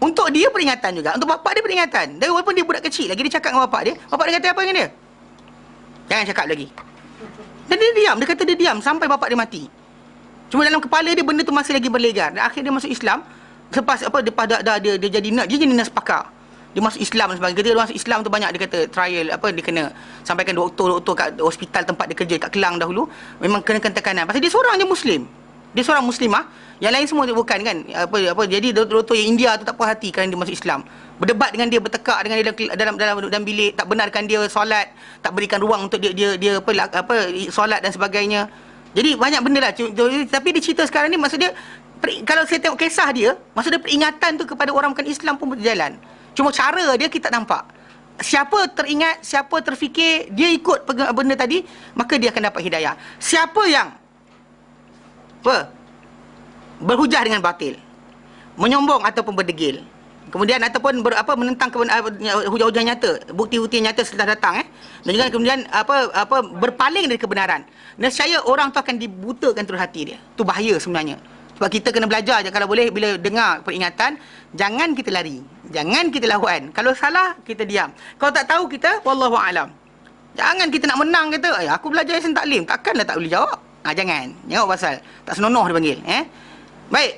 Untuk dia peringatan juga. Untuk bapak dia peringatan. Dan walaupun dia budak kecil lagi, dia cakap dengan bapak dia kata apa dengan dia? Jangan cakap lagi. Dan dia diam. Dia kata dia diam sampai bapak dia mati. Cuma dalam kepala dia benda tu masih lagi berlegar. Dan akhirnya dia masuk Islam. Lepas dia jadi nas pakar. Dia masuk Islam dan sebagainya. Ketika dia masuk Islam tu banyak dia kata trial dia kena sampaikan doktor kat hospital tempat dia kerja kat Kelang dahulu. Memang kenakan tekanan. Pasal dia seorang je Muslim. Dia seorang Muslimah. Yang lain semua bukan kan. Jadi doktor yang India tu tak puas hati kerana dia masuk Islam. Berdebat dengan dia, bertekak dengan dia dalam bilik, tak benarkan dia solat, tak berikan ruang untuk dia solat dan sebagainya. Jadi banyak benda lah. Tapi dia cerita sekarang ni, maksud dia kalau saya tengok kisah dia, maksud dia peringatan tu kepada orang bukan Islam pun berjalan. Cuma cara dia kita tak nampak. Siapa teringat, siapa terfikir, dia ikut benda tadi, maka dia akan dapat hidayah. Siapa yang berhujah dengan batil, menyombong ataupun berdegil, kemudian ataupun menentang hujah-hujah nyata, bukti-bukti nyata setelah datang, dan juga kemudian berpaling dari kebenaran. Nescaya orang tu akan dibutakan terus hati dia. Tu bahaya sebenarnya. Sebab kita kena belajar je, kalau boleh bila dengar peringatan, jangan kita lari, jangan kita lawan. Kalau salah kita diam. Kalau tak tahu kita wallahu alam. Jangan kita nak menang kata, aku belajar Yasin Taklim, takkanlah tak boleh jawab. Jangan pasal tak senonoh dia panggil. Baik.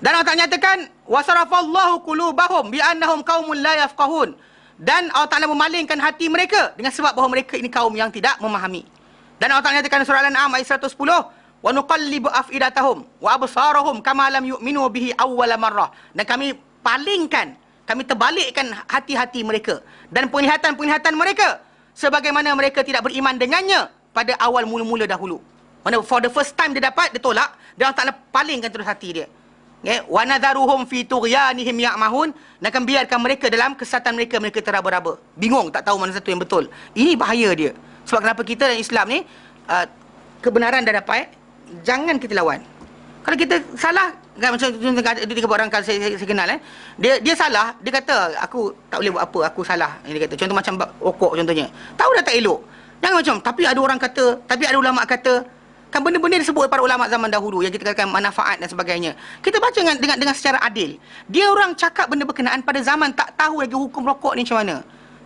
Dan Allah Ta'ala nyatakan wasarafallahu qulubahum bi'annahum qaumun la yafqahun. Dan Allah Ta'ala memalingkan hati mereka dengan sebab bahawa mereka ini kaum yang tidak memahami. Dan Allah Ta'ala nyatakan surah Al-An'am ayat 110, wa nuqallibu afidatahum wa absarahum kama lam yu'minu bihi awwala marrah. Dan kami palingkan, kami terbalikkan hati-hati mereka dan penglihatan-penglihatan mereka sebagaimana mereka tidak beriman dengannya pada awal mula-mula dahulu. Mana for the first time dia dapat, dia tolak, dan Allah Ta'ala palingkan terus hati dia. Okay? Wa nadharuhum fi tughyanihim ya'mahun, dan akan biarkan mereka dalam kesesatan mereka teraba-raba. Bingung, tak tahu mana satu yang betul. Ini bahaya dia. Sebab kenapa kita dalam Islam ni, kebenaran dah dapat, jangan kita lawan. Kalau kita salah, kan, macam ada 3 orang kalau saya kenal, dia salah, dia kata aku tak boleh buat apa, aku salah. Dia kata contoh macam rokok contohnya. Tahu dah tak elok. Jangan macam tapi ada orang kata, tapi ada ulama kata, kan benda-benda disebut para ulama zaman dahulu yang kita katakan manfaat dan sebagainya. Kita baca dengan secara adil. Dia orang cakap benda berkenaan pada zaman tak tahu lagi hukum rokok ni macam mana.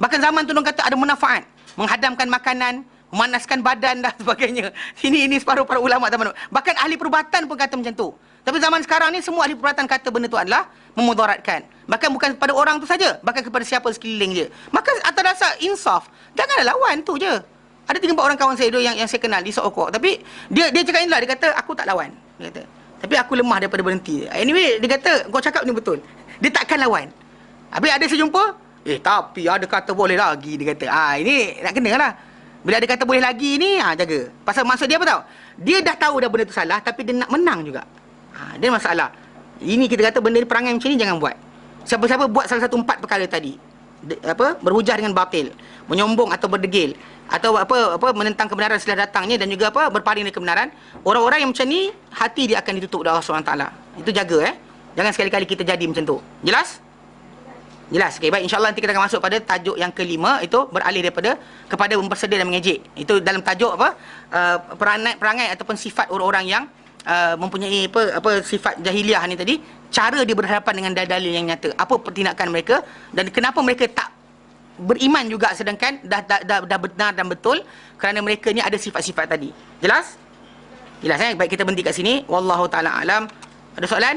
Bahkan zaman tu orang kata ada manfaat, menghadamkan makanan, memanaskan badan dan sebagainya. Ini separuh para ulama zaman dulu. Bahkan ahli perubatan pun kata macam tu. Tapi zaman sekarang ni semua ahli perubatan kata benda tu adalah memudaratkan. Bahkan bukan kepada orang tu saja, bahkan kepada siapa sekeliling dia. Maka atas dasar insaf, janganlah lawan tu je. Ada 3-4 orang kawan saya yang saya kenal di Sokok. Tapi dia cakap inilah, dia kata aku tak lawan. Dia kata, tapi aku lemah daripada berhenti. Anyway, dia kata kau cakap ni betul. Dia takkan lawan. Habis ada saya jumpa, tapi ada kata boleh lagi, dia kata. Ini nak kena lah. Bila ada kata boleh lagi ni, jaga. Pasal maksud dia apa tahu? Dia dah tahu dah benda tu salah, tapi dia nak menang juga. Dia masalah. Ini kita kata benda ni, perangai macam ni jangan buat. Siapa-siapa buat salah satu 4 perkara tadi, berhujah dengan batil, menyombong atau berdegil, atau menentang kebenaran setelah datangnya, dan juga berpaling dari kebenaran, orang-orang yang macam ni hati dia akan ditutup oleh Allah SWT. Itu jaga. Jangan sekali-kali kita jadi macam tu. Jelas? Jelas. Okey, baik, insya-Allah nanti kita akan masuk pada tajuk yang kelima, itu beralih kepada mempersedia dan mengejek. Itu dalam tajuk perangai ataupun sifat orang-orang yang mempunyai sifat jahiliah ni tadi, cara dia berhadapan dengan dalil yang nyata, apa pertindakan mereka dan kenapa mereka tak beriman juga sedangkan dah benar dan betul, kerana mereka ni ada sifat-sifat tadi. Jelas? Jelas. Baik, kita berhenti kat sini. Wallahu taala alam. Ada soalan?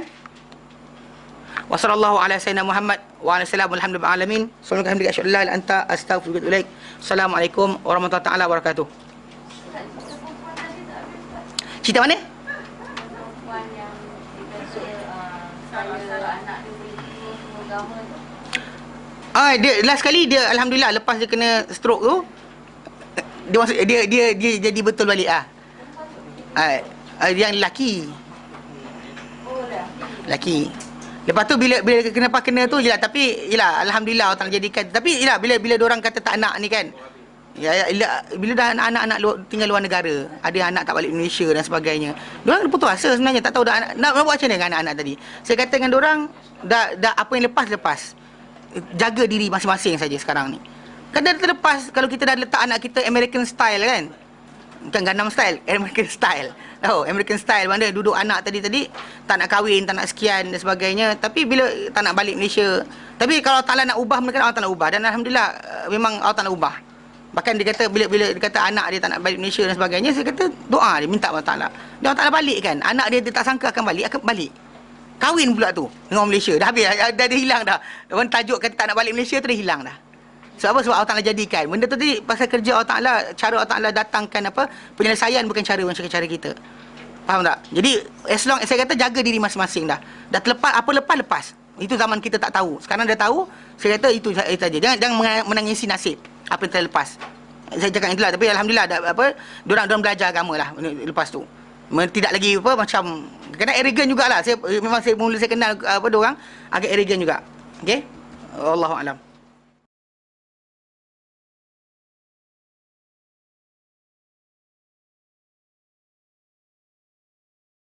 Wa sallallahu ala sayyidina Muhammad wa ala sallam alhamdulillahi alamin. Subhanaka asyhadu an la ilaha illa anta astaghfiruka wa atubu ilaik. Assalamualaikum warahmatullahi taala wabarakatuh. Cerita mana? Perempuan yang dikata saya anak dia boleh tidur semua agama tu. Dia last kali dia alhamdulillah lepas dia kena stroke tu, dia masuk dia jadi betul balik yang lelaki. Lelaki. Lepas tu bila kena tu jelah, tapi jelah alhamdulillah Allah Taala jadikan. Tapi jelah bila diorang kata tak nak ni kan. Bila dah anak-anak tinggal luar negara, ada anak tak balik Malaysia dan sebagainya. Diorang dah putus asa sebenarnya, tak tahu dah nak buat macam mana dengan anak-anak tadi. Saya kata dengan diorang dah apa yang lepas. Jaga diri masing-masing saja sekarang ni. Kan dah terlepas kalau kita dah letak anak kita American style kan. Bukan Gangnam style, American style. Tahu, American style mana duduk anak tadi tak nak kahwin, tak nak sekian dan sebagainya. Tapi bila tak nak balik Malaysia. Tapi kalau Allah Taala nak ubah mereka, Allah Taala ubah, dan alhamdulillah memang Allah Taala ubah. Bahkan dia kata bila dia kata anak dia tak nak balik Malaysia dan sebagainya, saya kata doa dia minta Allah Taala. Dia Allah Taala balik kan. Anak dia tak sangka akan balik. Kahwin pula tu dengan orang Malaysia. Dah habis, dah hilang dah. Orang tajuk kata tak nak balik Malaysia tu dah hilang dah. Sebab apa? Sebab Allah Ta'ala jadikan. Benda tu tadi pasal kerja Allah Ta'ala, cara Allah Ta'ala datangkan penyelesaian, bukan cara macam cara kita. Faham tak? Jadi as long saya kata jaga diri masing-masing dah. Dah terlepas, apa lepas. Itu zaman kita tak tahu. Sekarang dah tahu, saya kata itu saja. Jangan menangisi nasib apa yang terlepas. Saya cakap itulah, tapi alhamdulillah diorang belajar agama lah lepas tu. Tidak lagi macam kena arrogant jugalah. Saya mula saya kenal diorang agak arrogant juga. Okey? Wallahu alam.